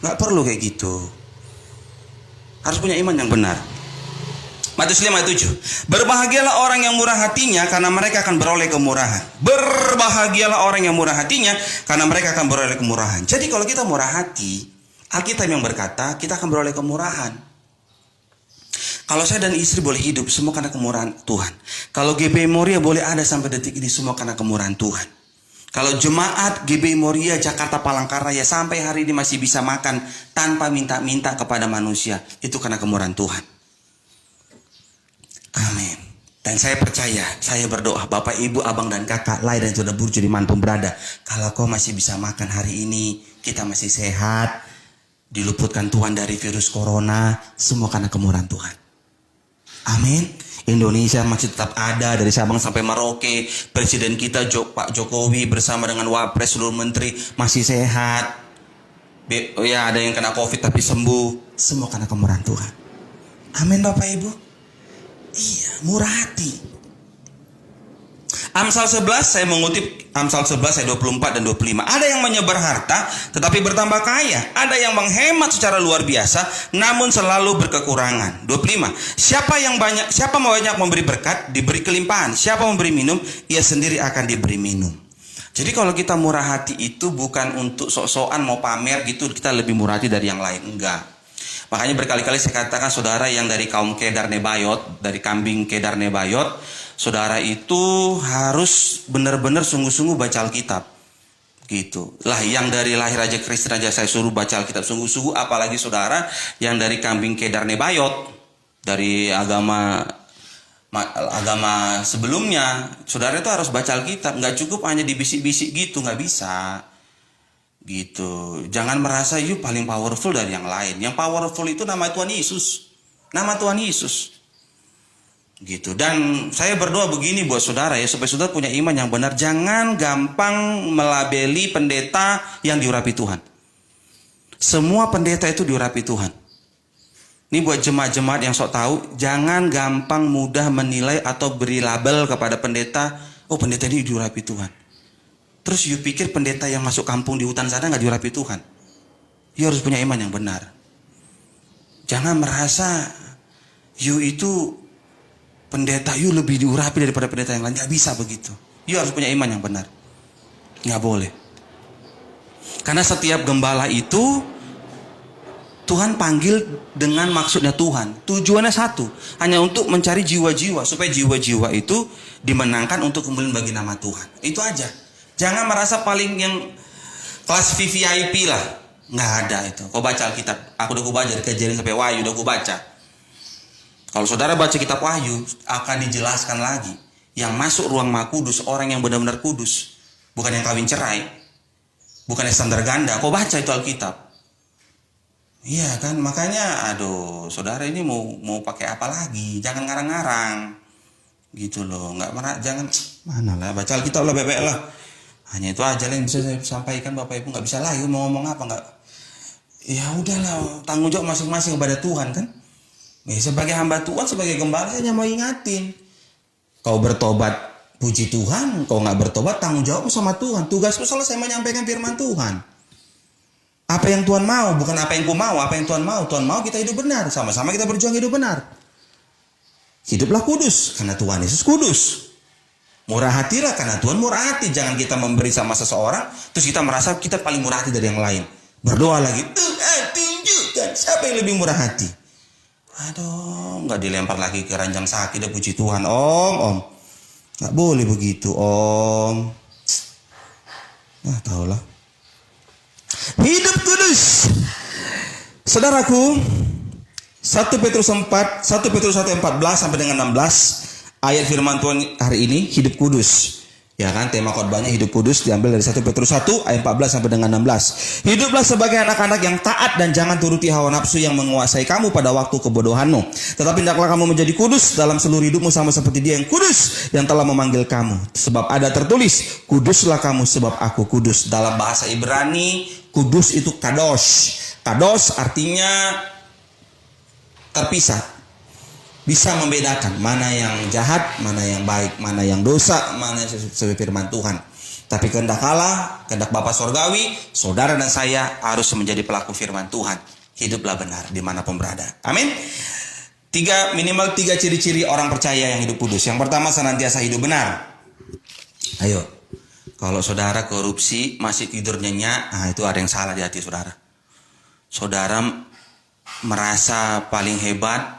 Nggak perlu kayak gitu. Harus punya iman yang benar. Matius 5 ayat 7. Berbahagialah orang yang murah hatinya karena mereka akan beroleh kemurahan. Berbahagialah orang yang murah hatinya karena mereka akan beroleh kemurahan. Jadi kalau kita murah hati, Alkitab yang berkata kita akan beroleh kemurahan. Kalau saya dan istri boleh hidup semua karena kemurahan Tuhan. Kalau GB Moria boleh ada sampai detik ini semua karena kemurahan Tuhan. Kalau jemaat GB Moria Jakarta Palangkaraya sampai hari ini masih bisa makan tanpa minta-minta kepada manusia, itu karena kemurahan Tuhan. Amin. Dan saya percaya, saya berdoa, Bapak, Ibu, Abang, dan Kakak, Lai, dan Saudara Burju dimanapun berada, kalau kau masih bisa makan hari ini, kita masih sehat, diluputkan Tuhan dari virus corona, semua karena kemurahan Tuhan. Amin. Indonesia masih tetap ada dari Sabang sampai Merauke. Presiden kita Pak Jokowi bersama dengan Wapres, seluruh menteri masih sehat. Ya, ada yang kena COVID tapi sembuh. Semua karena kemurahan Tuhan. Amin, Bapak Ibu. Iya, murah hati. Amsal 11, saya mengutip Amsal 11 ayat 24 dan 25. Ada yang menyebar harta tetapi bertambah kaya. Ada yang menghemat secara luar biasa namun selalu berkekurangan. 25. Siapa mau banyak memberi berkat, diberi kelimpahan. Siapa memberi minum, ia sendiri akan diberi minum. Jadi kalau kita murah hati itu bukan untuk sok-sokan mau pamer gitu, kita lebih murah hati dari yang lain. Enggak. Makanya berkali-kali saya katakan saudara yang dari kaum Kedar Nebayot, dari kambing Kedar Nebayot, saudara itu harus benar-benar sungguh-sungguh baca Alkitab. Gitu. Lah yang dari lahir aja Kristen aja saya suruh baca Alkitab sungguh-sungguh, apalagi saudara yang dari kambing Kedar Nebayot, dari agama sebelumnya, saudara itu harus baca Alkitab. Nggak cukup hanya dibisik-bisik gitu, nggak bisa. Gitu. Jangan merasa you paling powerful dari yang lain. Yang powerful itu nama Tuhan Yesus. Nama Tuhan Yesus. Gitu. Dan saya berdoa begini buat saudara ya, supaya saudara punya iman yang benar. Jangan gampang melabeli pendeta yang diurapi Tuhan. Semua pendeta itu diurapi Tuhan. Ini buat jemaat-jemaat yang sok tahu, jangan gampang mudah menilai atau beri label kepada pendeta, oh pendeta ini diurapi Tuhan. Terus you pikir pendeta yang masuk kampung di hutan sana nggak diurapi Tuhan? You harus punya iman yang benar. Jangan merasa you itu pendeta you lebih diurapi daripada pendeta yang lain. Nggak bisa begitu. You harus punya iman yang benar. Nggak boleh. Karena setiap gembala itu Tuhan panggil dengan maksudnya Tuhan. Tujuannya satu, hanya untuk mencari jiwa-jiwa supaya jiwa-jiwa itu dimenangkan untuk kembali bagi nama Tuhan. Itu aja. Jangan merasa paling yang kelas VVIP lah. Nggak ada itu. Kau baca Alkitab. Aku udah baca dari Kejadian sampai Wahyu udah baca. Kalau saudara baca kitab Wahyu akan dijelaskan lagi. Yang masuk ruang Maha Kudus orang yang benar-benar kudus. Bukan yang kawin cerai. Bukan yang standar ganda. Kau baca itu Alkitab. Iya kan. Makanya aduh saudara ini mau pakai apa lagi. Jangan ngarang-ngarang. Gitu loh. Jangan. Mana lah. Baca Alkitab lah bebek lah. Hanya itu aja lah yang bisa saya sampaikan Bapak Ibu. Nggak bisa lah, mau ngomong apa nggak? Ya udahlah, tanggung jawab masing-masing kepada Tuhan kan. Ya, sebagai hamba Tuhan, sebagai gembala saya mau ingatin. Kau bertobat, puji Tuhan. Kau nggak bertobat, tanggung jawab sama Tuhan. Tugasku selesai menyampaikan firman Tuhan. Apa yang Tuhan mau, bukan apa yang ku mau. Apa yang Tuhan mau. Tuhan mau kita hidup benar. Sama-sama kita berjuang hidup benar. Hiduplah kudus, karena Tuhan Yesus kudus. Murah hatilah karena Tuhan murah hati. Jangan kita memberi sama seseorang terus kita merasa kita paling murah hati dari yang lain. Berdoa lagi, Tuhan tunjukkan siapa yang lebih murah hati. Aduh, nggak dilempar lagi ke ranjang sakit. Puji Tuhan, om. Nggak boleh begitu, Om. Nah, tahulah. Hidup kudus. Saudaraku, 1 Petrus 4, 1 Petrus 1:14 sampai dengan 16 ayat firman Tuhan hari ini, hidup kudus. Ya kan, tema khotbahnya hidup kudus diambil dari 1 Petrus 1 ayat 14 sampai dengan 16. Hiduplah sebagai anak-anak yang taat dan jangan turuti hawa nafsu yang menguasai kamu pada waktu kebodohanmu. Tetapi hendaklah kamu menjadi kudus dalam seluruh hidupmu sama seperti Dia yang kudus yang telah memanggil kamu. Sebab ada tertulis, kuduslah kamu sebab aku kudus. Dalam bahasa Ibrani, kudus itu kadosh. Kadosh artinya terpisah. Bisa membedakan mana yang jahat, mana yang baik, mana yang dosa, mana yang sesuai firman Tuhan. Tapi kehendak Allah, kehendak Bapa Sorgawi, saudara dan saya harus menjadi pelaku firman Tuhan. Hiduplah benar dimanapun berada. Amin. Minimal 3 ciri-ciri orang percaya yang hidup kudus. Yang pertama, senantiasa hidup benar. Ayo, kalau saudara korupsi, masih tidur nyenyak, nah itu ada yang salah di hati saudara. Saudara merasa paling hebat,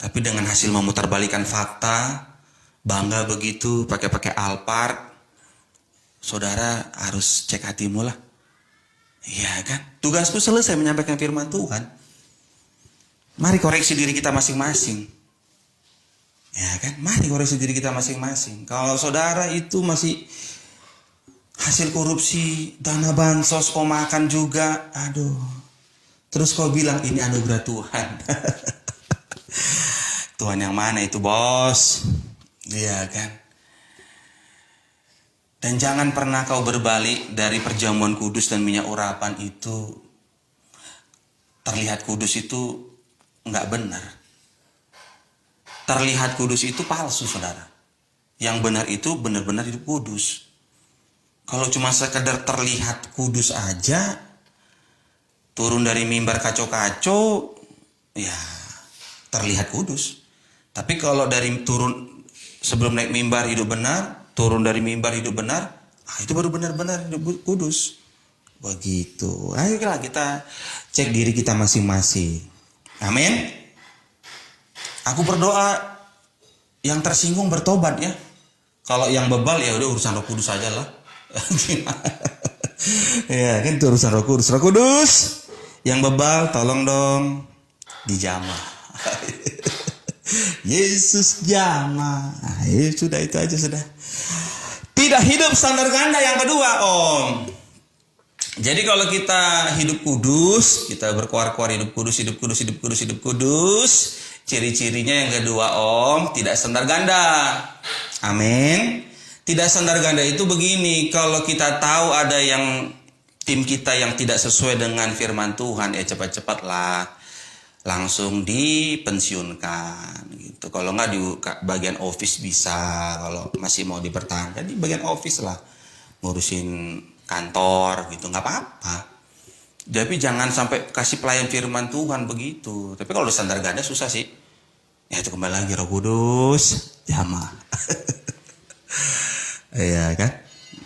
tapi dengan hasil memutarbalikan fakta, bangga begitu, pakai Alphard, saudara harus cek hatimu lah. Iya kan? Tugasku selesai menyampaikan firman Tuhan. Mari koreksi diri kita masing-masing. Ya kan? Mari koreksi diri kita masing-masing. Kalau saudara itu masih hasil korupsi, dana bansos, kau makan juga, aduh. Terus kau bilang ini anugerah Tuhan. Tuhan yang mana itu, bos? Iya kan? Dan jangan pernah kau berbalik dari perjamuan kudus dan minyak urapan itu. Terlihat kudus itu nggak benar. Terlihat kudus itu palsu, saudara. Yang benar itu benar-benar hidup kudus. Kalau cuma sekedar terlihat kudus aja, turun dari mimbar kacau-kacau, ya terlihat kudus. Tapi kalau dari turun sebelum naik mimbar hidup benar, turun dari mimbar hidup benar, itu baru benar-benar hidup kudus. Begitu. Ayolah kita cek diri kita masing-masing. Amin. Aku berdoa yang tersinggung bertobat ya. Kalau yang bebal ya udah urusan Roh Kudus aja lah. Ya kan itu urusan Roh Kudus. Roh Kudus yang bebal tolong dong dijamah. Yesus jamah. Sudah itu aja sudah. Tidak hidup standar ganda yang kedua, Om. Jadi kalau kita hidup kudus, kita berkuar-kuar hidup kudus, hidup kudus, hidup kudus, hidup kudus. Ciri-cirinya yang kedua, Om, tidak standar ganda. Amin. Tidak standar ganda itu begini, kalau kita tahu ada yang tim kita yang tidak sesuai dengan firman Tuhan, ya cepat-cepatlah langsung dipensiunkan gitu. Kalau nggak di bagian office bisa, kalau masih mau dipertahankan di bagian office lah, ngurusin kantor gitu, nggak apa-apa. Tapi jangan sampai kasih pelayan firman Tuhan begitu. Tapi kalau udah standar ganda susah sih. Ya itu kembali lagi Roh Kudus jamah. Iya kan?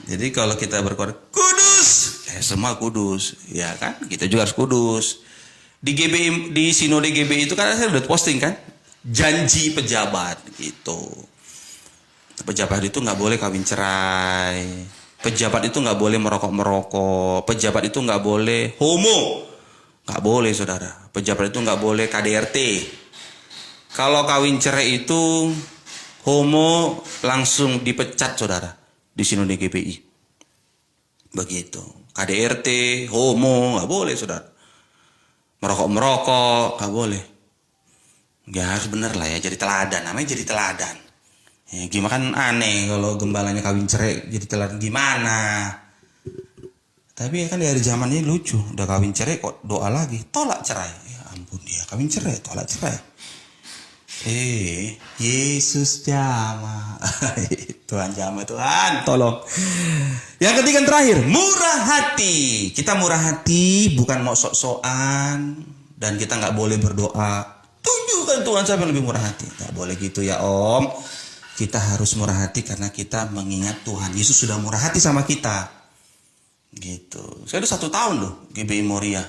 Jadi kalau kita berkuar kudus, ya semua kudus, ya kan? Kita juga harus kudus. Di GBI, di Sinode GBI itu kan saya udah posting kan, janji pejabat gitu. Pejabat itu nggak boleh kawin cerai, pejabat itu nggak boleh merokok, pejabat itu nggak boleh homo, nggak boleh saudara. Pejabat itu nggak boleh KDRT. Kalau kawin cerai itu homo langsung dipecat saudara di Sinode GBI. Begitu. KDRT, homo nggak boleh saudara. Merokok nggak boleh. Ya harus bener lah ya, jadi teladan. Namanya jadi teladan. Ya, gimana kan aneh kalau gembalanya kawin cerai jadi teladan gimana? Tapi ya kan dari zaman ini lucu, udah kawin cerai kok doa lagi, tolak cerai. Ya ampun dia kawin cerai, tolak cerai. Yesus jamah. Tuhan jamah, Tuhan tolong. Yang ketiga yang terakhir, murah hati. Kita murah hati bukan mau sok-sokan, dan kita nggak boleh berdoa tunjukkan Tuhan siapa yang lebih murah hati. Nggak boleh gitu ya Om. Kita harus murah hati karena kita mengingat Tuhan Yesus sudah murah hati sama kita. Gitu. Saya udah 1 tahun loh GBI Moria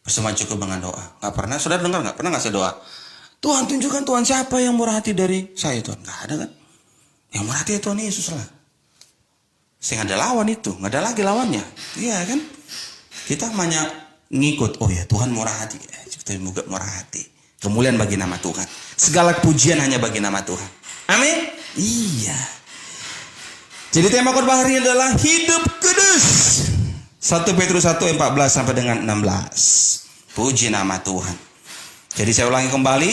bersama cukup dengan doa. Nggak pernah, saudara dengar nggak? Pernah nggak saya doa? Tuhan tunjukkan Tuhan siapa yang murah hati dari saya Tuhan. Nggak ada kan? Yang murah hati Tuhan Yesus lah. Sehingga ada lawan itu, nggak ada lagi lawannya. Iya kan? Kita hanya ngikut. Oh ya, Tuhan murah hati. Kita juga murah hati. Kemuliaan bagi nama Tuhan. Segala pujian hanya bagi nama Tuhan. Amin. Iya. Jadi tema khotbah hari ini adalah hidup kudus. 1 Petrus 1 14 sampai dengan 16. Puji nama Tuhan. Jadi saya ulangi kembali.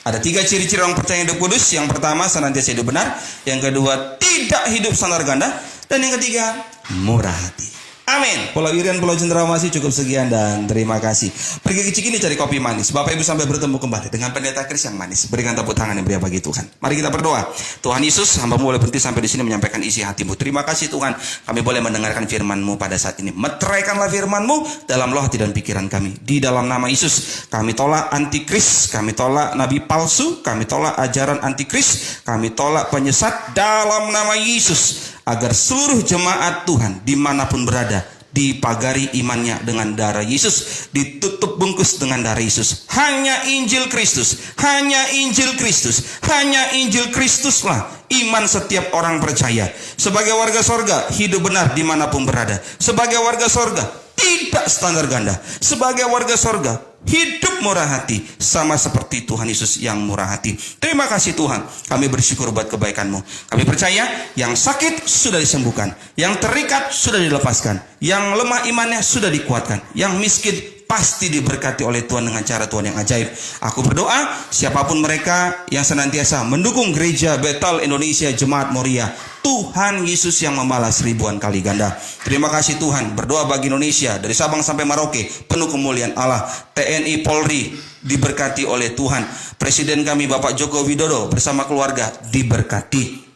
Ada 3 ciri-ciri orang percaya hidup kudus. Yang pertama, senantiasa hidup benar. Yang kedua, tidak hidup standar ganda. Dan yang ketiga, murah hati. Amin. Pulau Irian, Pulau Cendrawasih cukup sekian dan terima kasih. Pergi ke Cikini cari kopi manis. Bapak Ibu sampai bertemu kembali dengan pendeta Kris yang manis. Berikan tepuk tangan yang meriah bagi Tuhan. Mari kita berdoa. Tuhan Yesus, hamba-Mu boleh berhenti sampai di sini menyampaikan isi hati-Mu. Terima kasih Tuhan. Kami boleh mendengarkan firman-Mu pada saat ini. Meteraikanlah firman-Mu dalam roh hati dan pikiran kami. Di dalam nama Yesus, kami tolak antikris, kami tolak nabi palsu, kami tolak ajaran antikris, kami tolak penyesat dalam nama Yesus. Agar seluruh jemaat Tuhan dimanapun berada dipagari imannya dengan darah Yesus, ditutup bungkus dengan darah Yesus. Hanya Injil Kristus, hanya Injil Kristus, hanya Injil Kristuslah iman setiap orang percaya. Sebagai warga sorga, hidup benar dimanapun berada. Sebagai warga sorga, tidak standar ganda. Sebagai warga sorga, hidup murah hati, sama seperti Tuhan Yesus yang murah hati. Terima kasih Tuhan, kami bersyukur buat kebaikan-Mu. Kami percaya yang sakit sudah disembuhkan, yang terikat sudah dilepaskan, yang lemah imannya sudah dikuatkan, yang miskin pasti diberkati oleh Tuhan dengan cara Tuhan yang ajaib. Aku berdoa, siapapun mereka yang senantiasa mendukung gereja Betel Indonesia Jemaat Moria, Tuhan Yesus yang membalas ribuan kali ganda. Terima kasih Tuhan. Berdoa bagi Indonesia dari Sabang sampai Merauke, penuh kemuliaan Allah. TNI Polri diberkati oleh Tuhan. Presiden kami Bapak Joko Widodo bersama keluarga diberkati.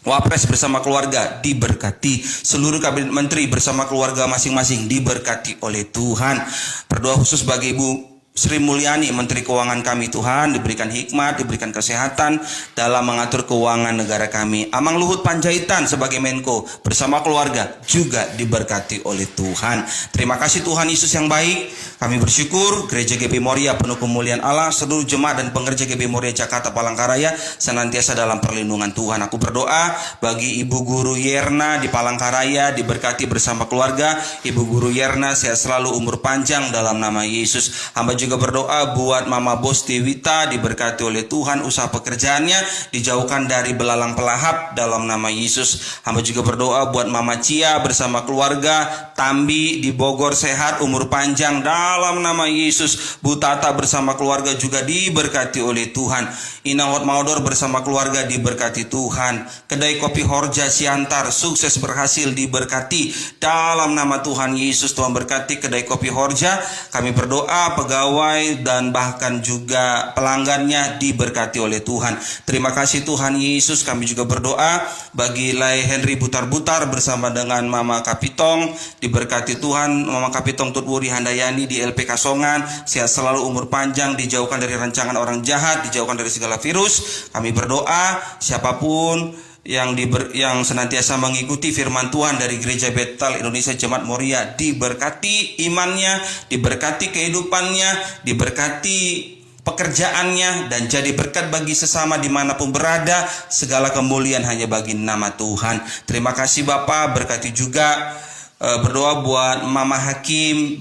Wapres bersama keluarga diberkati. Seluruh kabinet menteri bersama keluarga masing-masing diberkati oleh Tuhan. Berdoa khusus bagi Ibu Sri Mulyani, Menteri Keuangan kami Tuhan, diberikan hikmat, diberikan kesehatan dalam mengatur keuangan negara kami. Amang Luhut Panjaitan sebagai Menko bersama keluarga juga diberkati oleh Tuhan. Terima kasih Tuhan Yesus yang baik. Kami bersyukur Gereja GP Moria penuh kemuliaan Allah, seluruh jemaat dan pengerja GP Moria Jakarta Palangkaraya senantiasa dalam perlindungan Tuhan. Aku berdoa bagi Ibu Guru Yerna di Palangkaraya diberkati bersama keluarga. Ibu Guru Yerna sehat selalu, umur panjang dalam nama Yesus. Hamba juga berdoa buat Mama Bosti Wita diberkati oleh Tuhan, usaha pekerjaannya dijauhkan dari belalang pelahap dalam nama Yesus. Hamba juga berdoa buat Mama Cia bersama keluarga, Tambi di Bogor sehat, umur panjang dalam nama Yesus. Bu Tata bersama keluarga juga diberkati oleh Tuhan. Ina Hot Maudor bersama keluarga diberkati Tuhan. Kedai Kopi Horja Siantar sukses berhasil diberkati dalam nama Tuhan Yesus. Tuhan berkati Kedai Kopi Horja. Kami berdoa pegawai dan bahkan juga pelanggannya diberkati oleh Tuhan. Terima kasih Tuhan Yesus. Kami juga berdoa bagi Lai Henry Butar-Butar bersama dengan Mama Kapitong diberkati Tuhan. Mama Kapitong Tutwuri Handayani di LP Kasongan sehat selalu, umur panjang, dijauhkan dari rancangan orang jahat, dijauhkan dari segala virus. Kami berdoa siapapun yang senantiasa mengikuti firman Tuhan dari Gereja Betel Indonesia Jemaat Moria diberkati imannya, diberkati kehidupannya, diberkati pekerjaannya, dan jadi berkat bagi sesama dimanapun berada. Segala kemuliaan hanya bagi nama Tuhan. Terima kasih Bapak, berkati juga berdoa buat Mama Hakim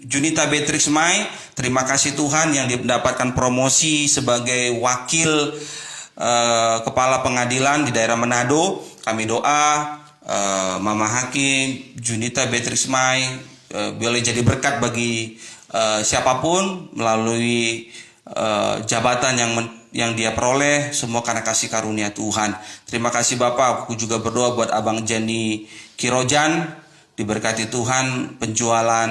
Junita Beatrix Mai. Terima kasih Tuhan yang mendapatkan promosi sebagai wakil kepala pengadilan di daerah Manado. Kami doa Mama Hakim Junita Beatrix Mai boleh jadi berkat bagi siapapun melalui jabatan yang dia peroleh, semua karena kasih karunia Tuhan. Terima kasih Bapak. Aku juga berdoa buat Abang Jani Kirojan, diberkati Tuhan penjualan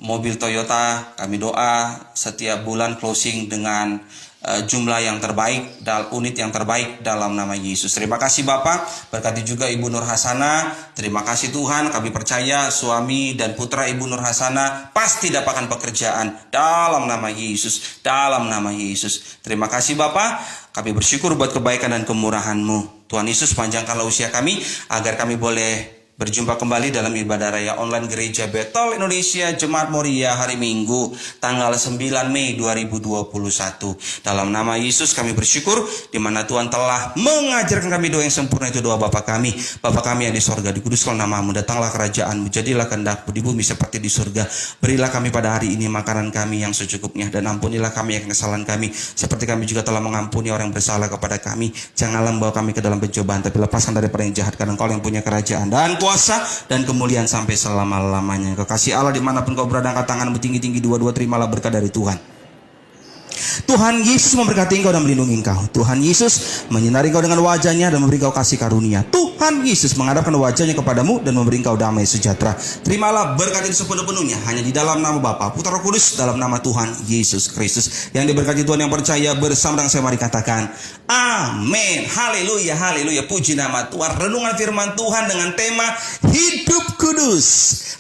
mobil Toyota. Kami doa setiap bulan closing dengan jumlah yang terbaik, unit yang terbaik dalam nama Yesus. Terima kasih Bapak. Berkati juga Ibu Nur Hasana. Terima kasih Tuhan. Kami percaya suami dan putra Ibu Nur Hasana pasti dapatkan pekerjaan dalam nama Yesus. Dalam nama Yesus. Terima kasih Bapak. Kami bersyukur buat kebaikan dan kemurahan-Mu. Tuhan Yesus, panjangkanlah usia kami agar kami boleh Berjumpa kembali dalam ibadah raya online Gereja Bethel Indonesia Jemaat Moria hari Minggu tanggal 9 Mei 2021. Dalam nama Yesus kami bersyukur di mana Tuhan telah mengajarkan kami doa yang sempurna, itu doa Bapa kami. Bapa kami yang di sorga, dikuduskanlah namamu, datanglah kerajaanmu, jadilah kehendakmu di bumi seperti di surga. Berilah kami pada hari ini makanan kami yang secukupnya, dan ampunilah kami yang kesalahan kami seperti kami juga telah mengampuni orang yang bersalah kepada kami. Janganlah membawa kami ke dalam pencobaan, tapi lepaskan daripada yang jahat, karena Engkau yang punya kerajaan dan kuasa dan kemuliaan sampai selama-lamanya. Kekasih Allah dimanapun kau berada, angkat tanganmu tinggi-tinggi, dua-dua, terimalah berkat dari Tuhan. Tuhan Yesus memberkati engkau dan melindungi engkau. Tuhan Yesus menyinari engkau dengan wajahnya dan memberi engkau kasih karunia. Tuhan Yesus menghadapkan wajahnya kepadamu dan memberi engkau damai sejahtera. Terimalah berkat itu sepenuh-penuhnya hanya di dalam nama Bapa, Putra, Roh Kudus, dalam nama Tuhan Yesus Kristus. Yang diberkati Tuhan yang percaya bersama dengan saya, mari katakan amin. Haleluya, haleluya. Puji nama Tuhan. Renungan firman Tuhan dengan tema Hidup Kudus,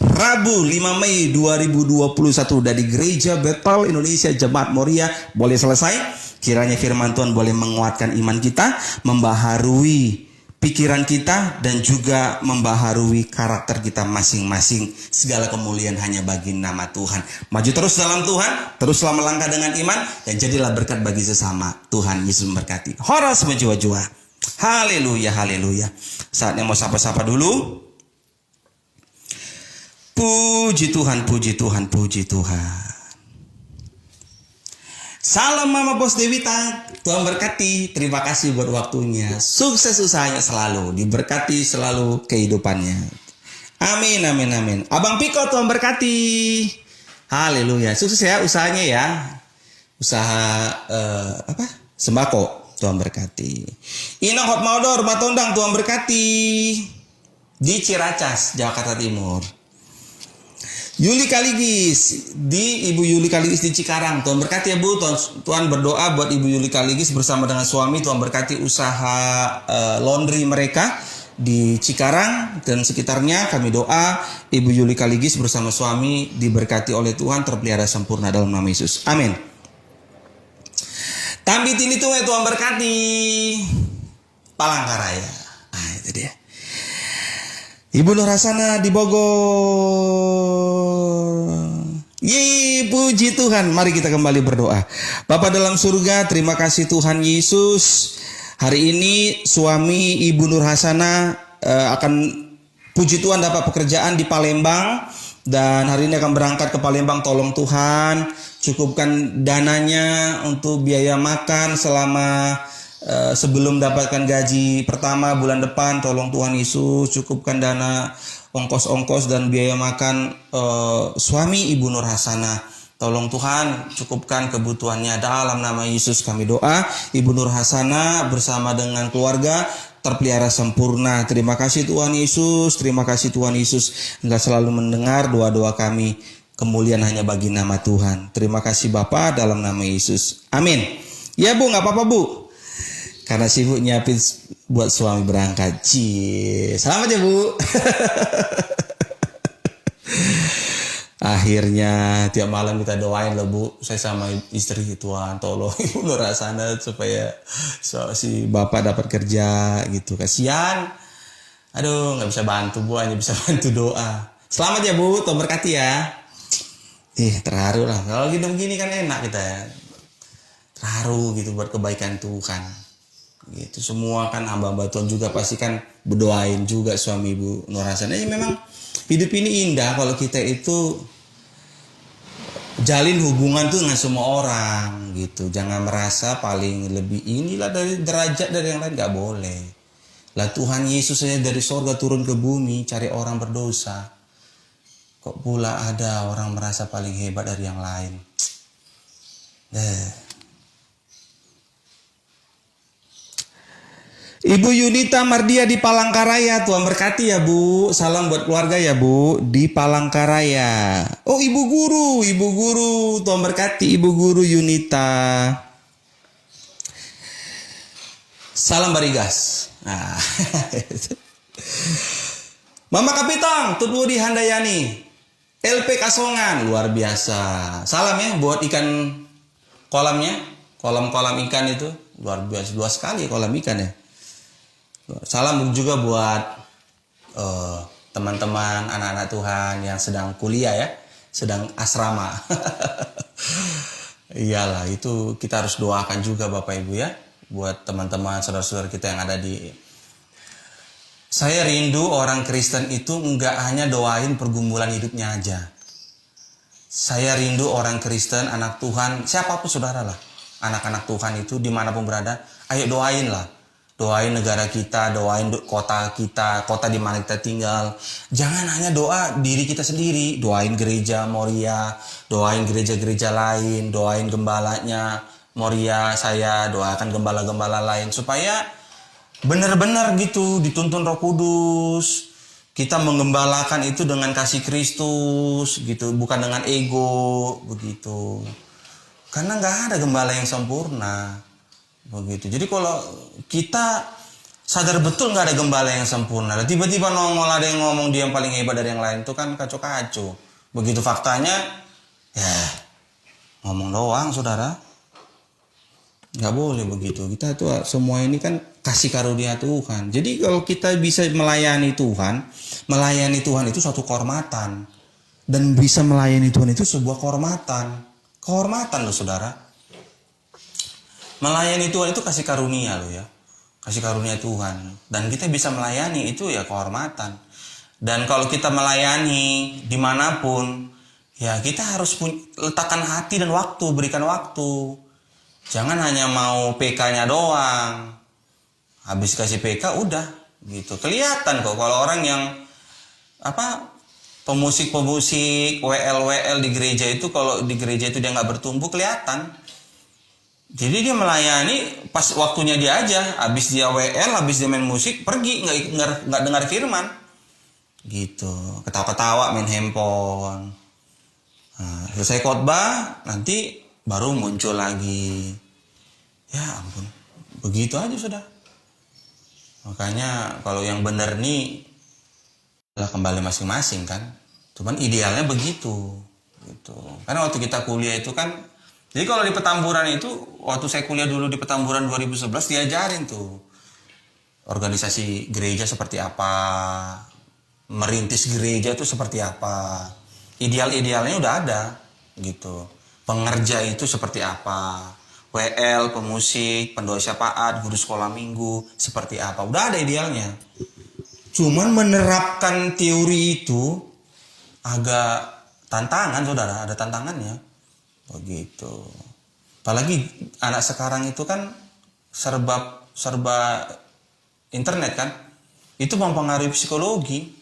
Rabu 5 Mei 2021 dari Gereja Bethel Indonesia Jemaat Moria. Boleh selesai? Kiranya firman Tuhan boleh menguatkan iman kita, membaharui pikiran kita, dan juga membaharui karakter kita masing-masing. Segala kemuliaan hanya bagi nama Tuhan. Maju terus dalam Tuhan, teruslah melangkah dengan iman, dan jadilah berkat bagi sesama. Tuhan Yesus memberkati. Horas menjua-jua. Haleluya, haleluya. Saatnya mau sapa-sapa dulu. Puji Tuhan, puji Tuhan, puji Tuhan. Salam Mama Bos Dewita, Tuhan berkati. Terima kasih buat waktunya. Sukses usahanya selalu, diberkati selalu kehidupannya. Amin, amin, amin. Abang Piko, Tuhan berkati. Haleluya. Sukses ya usahanya ya. Usaha sembako, Tuhan berkati. Inang Hotmaudor, Matondang, Tuhan berkati. Di Ciracas, Jakarta Timur. Yuli Kaligis, di Ibu Yuli Kaligis di Cikarang, Tuhan berkati ya Bu. Tuhan berdoa buat Ibu Yuli Kaligis bersama dengan suami. Tuhan berkati usaha laundry mereka di Cikarang dan sekitarnya. Kami doa Ibu Yuli Kaligis bersama suami diberkati oleh Tuhan, terpelihara sempurna dalam nama Yesus. Amin. Tambit ini tuh Tuhan berkati. Palangkaraya. Nah itu dia. Ibu Nur Hasana di Bogor. Yeay, puji Tuhan. Mari kita kembali berdoa. Bapa dalam surga, terima kasih Tuhan Yesus. Hari ini suami Ibu Nur Hasana akan, puji Tuhan, dapat pekerjaan di Palembang. Dan hari ini akan berangkat ke Palembang. Tolong Tuhan, cukupkan dananya untuk biaya makan selama sebelum dapatkan gaji pertama bulan depan. Tolong Tuhan Yesus, cukupkan dana ongkos-ongkos dan biaya makan suami Ibu Nur Hasana. Tolong Tuhan, cukupkan kebutuhannya dalam nama Yesus kami doa. Ibu Nur Hasana bersama dengan keluarga terpelihara sempurna. Terima kasih Tuhan Yesus, terima kasih Tuhan Yesus, Engkau selalu mendengar doa-doa kami. Kemuliaan hanya bagi nama Tuhan. Terima kasih Bapa dalam nama Yesus. Amin. Ya Bu, gak apa-apa Bu, karena sibuk nyiapin buat suami berangkat. Selamat ya Bu. Akhirnya tiap malam kita doain loh Bu. Saya sama istri, Tuhan tolong Ibu Nur Hasana supaya si bapak dapat kerja gitu. Kasihan. Aduh, gak bisa bantu Bu, hanya bisa bantu doa. Selamat ya Bu, Tuhan berkati ya. Terharu lah. Kalau gini kan enak kita ya. Terharu gitu buat kebaikan Tuhan. Gitu, semua kan hamba-hamba Tuhan juga pasti kan berdoain juga suami Ibu Nur Hasana. Memang hidup ini indah kalau kita itu jalin hubungan tuh dengan semua orang gitu. Jangan merasa paling lebih inilah dari derajat dari yang lain, gak boleh. Lah Tuhan Yesus saja dari sorga turun ke bumi cari orang berdosa. Kok pula ada orang merasa paling hebat dari yang lain. Ibu Yunita Mardia di Palangkaraya, Tuhan berkati ya Bu. Salam buat keluarga ya Bu di Palangkaraya. Oh Ibu Guru, Tuhan berkati Ibu Guru Yunita. Salam Barigas. Nah. Mama Kapitang, Tutwudi Handayani, LP Kasongan, luar biasa. Salam ya buat ikan kolamnya, kolam-kolam ikan itu luar biasa, luas sekali kolam ikan ya. Salam juga buat teman-teman anak-anak Tuhan yang sedang kuliah ya, sedang asrama. Iyalah, itu kita harus doakan juga Bapak Ibu ya, buat teman-teman saudara-saudara kita yang ada di. Saya rindu orang Kristen itu enggak hanya doain pergumulan hidupnya aja. Saya rindu orang Kristen, anak Tuhan, siapapun saudara lah, anak-anak Tuhan itu dimanapun berada, ayo doain lah. Doain negara kita, doain kota kita, kota di mana kita tinggal. Jangan hanya doa diri kita sendiri, doain gereja Moria, doain gereja-gereja lain, doain gembalanya Moria saya, doakan gembala-gembala lain supaya benar-benar gitu dituntun Roh Kudus. Kita menggembalakan itu dengan kasih Kristus gitu, bukan dengan ego begitu. Karena nggak ada gembala yang sempurna. Begitu. Jadi kalau kita sadar betul nggak ada gembala yang sempurna, tiba-tiba nongol ada yang ngomong dia yang paling hebat dari yang lain, itu kan kacau-kacau. Begitu faktanya, ya ngomong doang saudara. Nggak boleh begitu. Kita tuh semua ini kan kasih karunia Tuhan. Jadi kalau kita bisa melayani Tuhan itu suatu kehormatan. Dan bisa melayani Tuhan itu sebuah kehormatan. Kehormatan loh saudara. Melayani Tuhan itu kasih karunia loh ya. Kasih karunia Tuhan. Dan kita bisa melayani itu ya kehormatan. Dan kalau kita melayani dimanapun, ya kita harus letakkan hati dan waktu, berikan waktu. Jangan hanya mau PK-nya doang. Habis kasih PK udah gitu. Kelihatan kok kalau orang yang pemusik-pemusik, WL di gereja itu, kalau di gereja itu dia nggak bertumbuh, kelihatan. Jadi dia melayani pas waktunya dia aja, habis dia WL, habis dia main musik, pergi nggak dengar firman, gitu, ketawa-ketawa main handphone. Nah, selesai khotbah, nanti baru muncul lagi. Ya ampun, begitu aja sudah. Makanya kalau yang benar nih lah kembali masing-masing kan. Cuman idealnya begitu, gitu. Karena waktu kita kuliah itu kan. Jadi kalau di Petamburan itu, waktu saya kuliah dulu di Petamburan 2011, diajarin tuh organisasi gereja seperti apa, merintis gereja itu seperti apa, ideal-idealnya udah ada gitu. Pengerja itu seperti apa, WL, pemusik, pendoa syafaat, guru sekolah minggu seperti apa, udah ada idealnya. Cuman menerapkan teori itu agak tantangan saudara, ada tantangannya. Begitu. Apalagi anak sekarang itu kan serba internet kan. Itu mempengaruhi psikologi.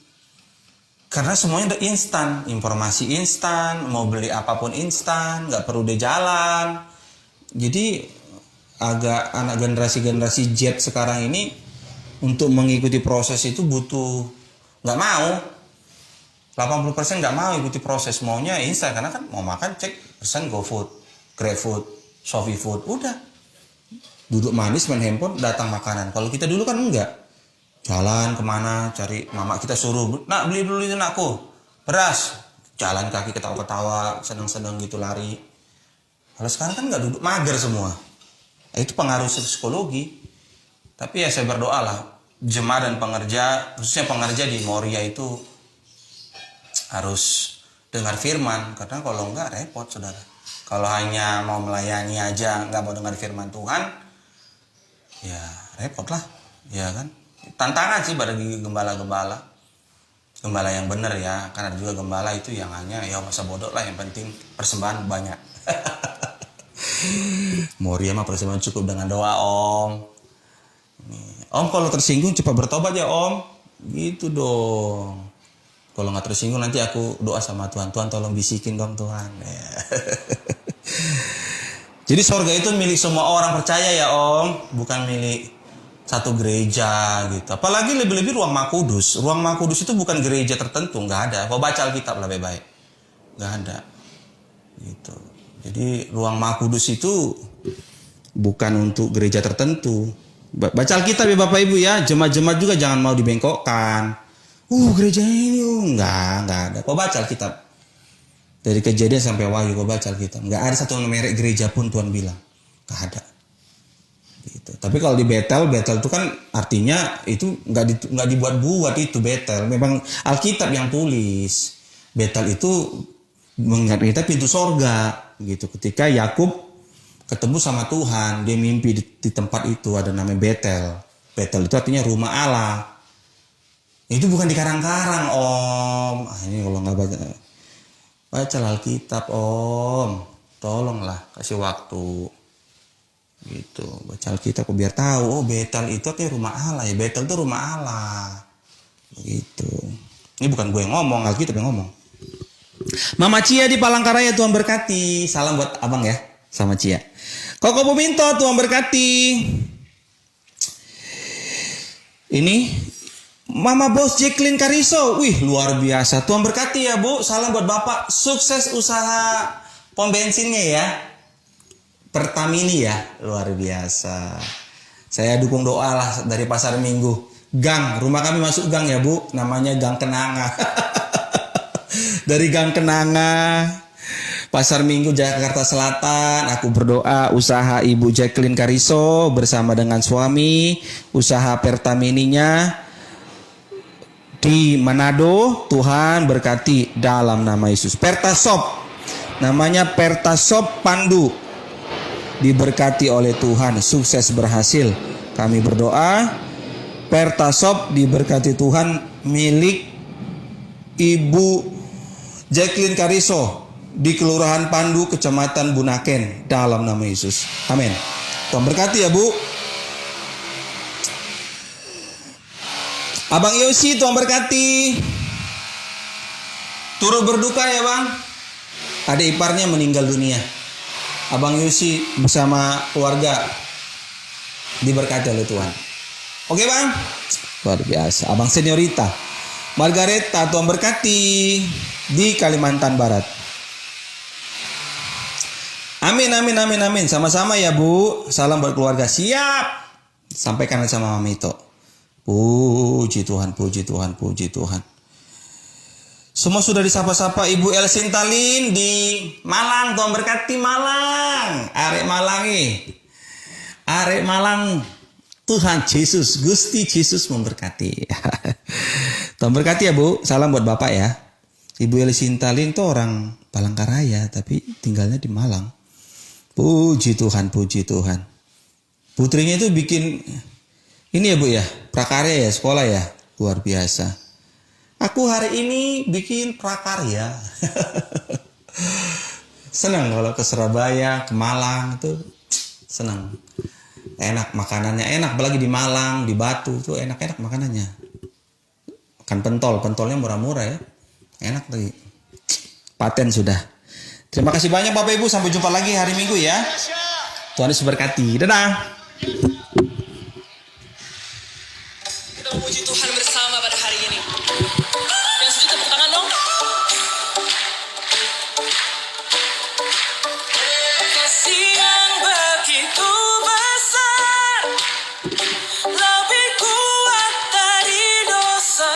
Karena semuanya udah instan, informasi instan, mau beli apapun instan, nggak perlu dia jalan. Jadi agak anak generasi Z sekarang ini untuk mengikuti proses itu butuh, nggak mau. 80% nggak mau ikuti proses, maunya instan. Karena kan mau makan cek pesan GoFood, GrabFood, ShopeeFood, udah. Duduk manis main handphone, datang makanan. Kalau kita dulu kan enggak. Jalan kemana, cari mama kita suruh, nak beli dulu itu nakku, beras. Jalan kaki ketawa-ketawa, seneng-seneng gitu lari. Kalau sekarang kan nggak duduk, mager semua. Itu pengaruh psikologi. Tapi ya saya berdoa lah, jemaat dan pengerja, khususnya pengerja di Moria itu harus dengar firman, karena kalau enggak repot saudara. Kalau hanya mau melayani aja nggak mau dengar firman Tuhan, ya repot lah, ya kan. Tantangan sih bagi gembala-gembala yang benar ya, karena juga gembala itu yang hanya ya masa bodoh lah, yang penting persembahan banyak. Moria mah persembahan cukup dengan doa om. Om kalau tersinggung cepat bertobat ya om, gitu dong. Kalau nggak tersinggung nanti aku doa sama Tuhan. Tuhan tolong bisikin dong Tuhan. Ya. Jadi sorga itu milik semua orang percaya ya om. Bukan milik satu gereja gitu. Apalagi lebih-lebih ruang Maha Kudus. Ruang Maha Kudus itu bukan gereja tertentu. Nggak ada. Kau baca Alkitab lah baik-baik. Nggak ada. Gitu. Jadi ruang Maha Kudus itu bukan untuk gereja tertentu. Baca Alkitab ya Bapak Ibu ya. Jemaat-jemaat juga jangan mau dibengkokkan. Gereja ini enggak ada. Kau baca Alkitab. Dari Kejadian sampai Wahyu kau baca Alkitab. Enggak ada satu merek gereja pun Tuhan bilang. Enggak ada. Gitu. Tapi kalau di Betel itu kan artinya itu nggak dibuat-buat itu Betel. Memang Alkitab yang tulis. Betel itu mengingat kita pintu sorga gitu. Ketika Yakub ketemu sama Tuhan, dia mimpi di tempat itu ada namanya Betel. Betel itu artinya rumah Allah. Itu bukan di karang-karang Om. Ini kalau nggak baca Alkitab Om, tolonglah kasih waktu. Gitu, baca Alkitab biar tahu. Oh Betel itu artinya rumah Allah ya. Betel itu rumah Allah. Gitu. Ini bukan gue yang ngomong, Alkitab yang ngomong. Mama Cia di Palangkaraya, Tuhan berkati. Salam buat abang ya, sama Cia. Koko Buminto, Tuhan berkati. Ini Mama Bos Jacqueline Kariso. Wih luar biasa. Tuhan berkati ya Bu. Salam buat Bapak. Sukses usaha pom bensinnya ya. Pertamini ya. Luar biasa. Saya dukung doa lah dari Pasar Minggu. Gang. Rumah kami masuk gang ya Bu. Namanya Gang Kenanga. Dari Gang Kenanga. Pasar Minggu Jakarta Selatan. Aku berdoa usaha Ibu Jacqueline Kariso bersama dengan suami. Usaha Pertamininya di Manado, Tuhan berkati dalam nama Yesus. Pertasop, namanya Pertasop Pandu, diberkati oleh Tuhan, sukses berhasil. Kami berdoa Pertasop diberkati Tuhan, milik Ibu Jacqueline Kariso di Kelurahan Pandu, Kecamatan Bunaken, dalam nama Yesus. Amin. Tuhan berkati ya Bu. Abang Yosi, Tuhan berkati. Turut berduka ya Bang. Adik iparnya meninggal dunia. Abang Yosi bersama keluarga diberkati oleh Tuhan. Oke Bang. Luar biasa. Abang Seniorita Margareta, Tuhan berkati di Kalimantan Barat. Amin, amin, amin, amin. Sama-sama ya Bu. Salam buat keluarga. Siap. Sampaikan sama Mama Ito. Puji Tuhan, puji Tuhan, puji Tuhan. Semua sudah disapa-sapa. Ibu El Sintalin di Malang, Tuhan berkati Malang. Arek Malang Arek Malang. Tuhan Yesus, Gusti Yesus memberkati. Tuhan berkati ya Bu. Salam buat Bapak ya. Ibu El Sintalin itu orang Palangkaraya tapi tinggalnya di Malang. Puji Tuhan, puji Tuhan. Putrinya itu bikin ini ya Bu ya, prakarya ya, sekolah ya. Luar biasa. Aku hari ini bikin prakarya. Senang kalau ke Surabaya, ke Malang itu senang. Enak makanannya, enak apalagi di Malang, di Batu itu enak-enak makanannya. Makan pentolnya murah-murah ya. Enak lagi. Paten sudah. Terima kasih banyak Bapak Ibu, sampai jumpa lagi hari Minggu ya. Tuhan Yesus berkati. Dadah. Puji Tuhan.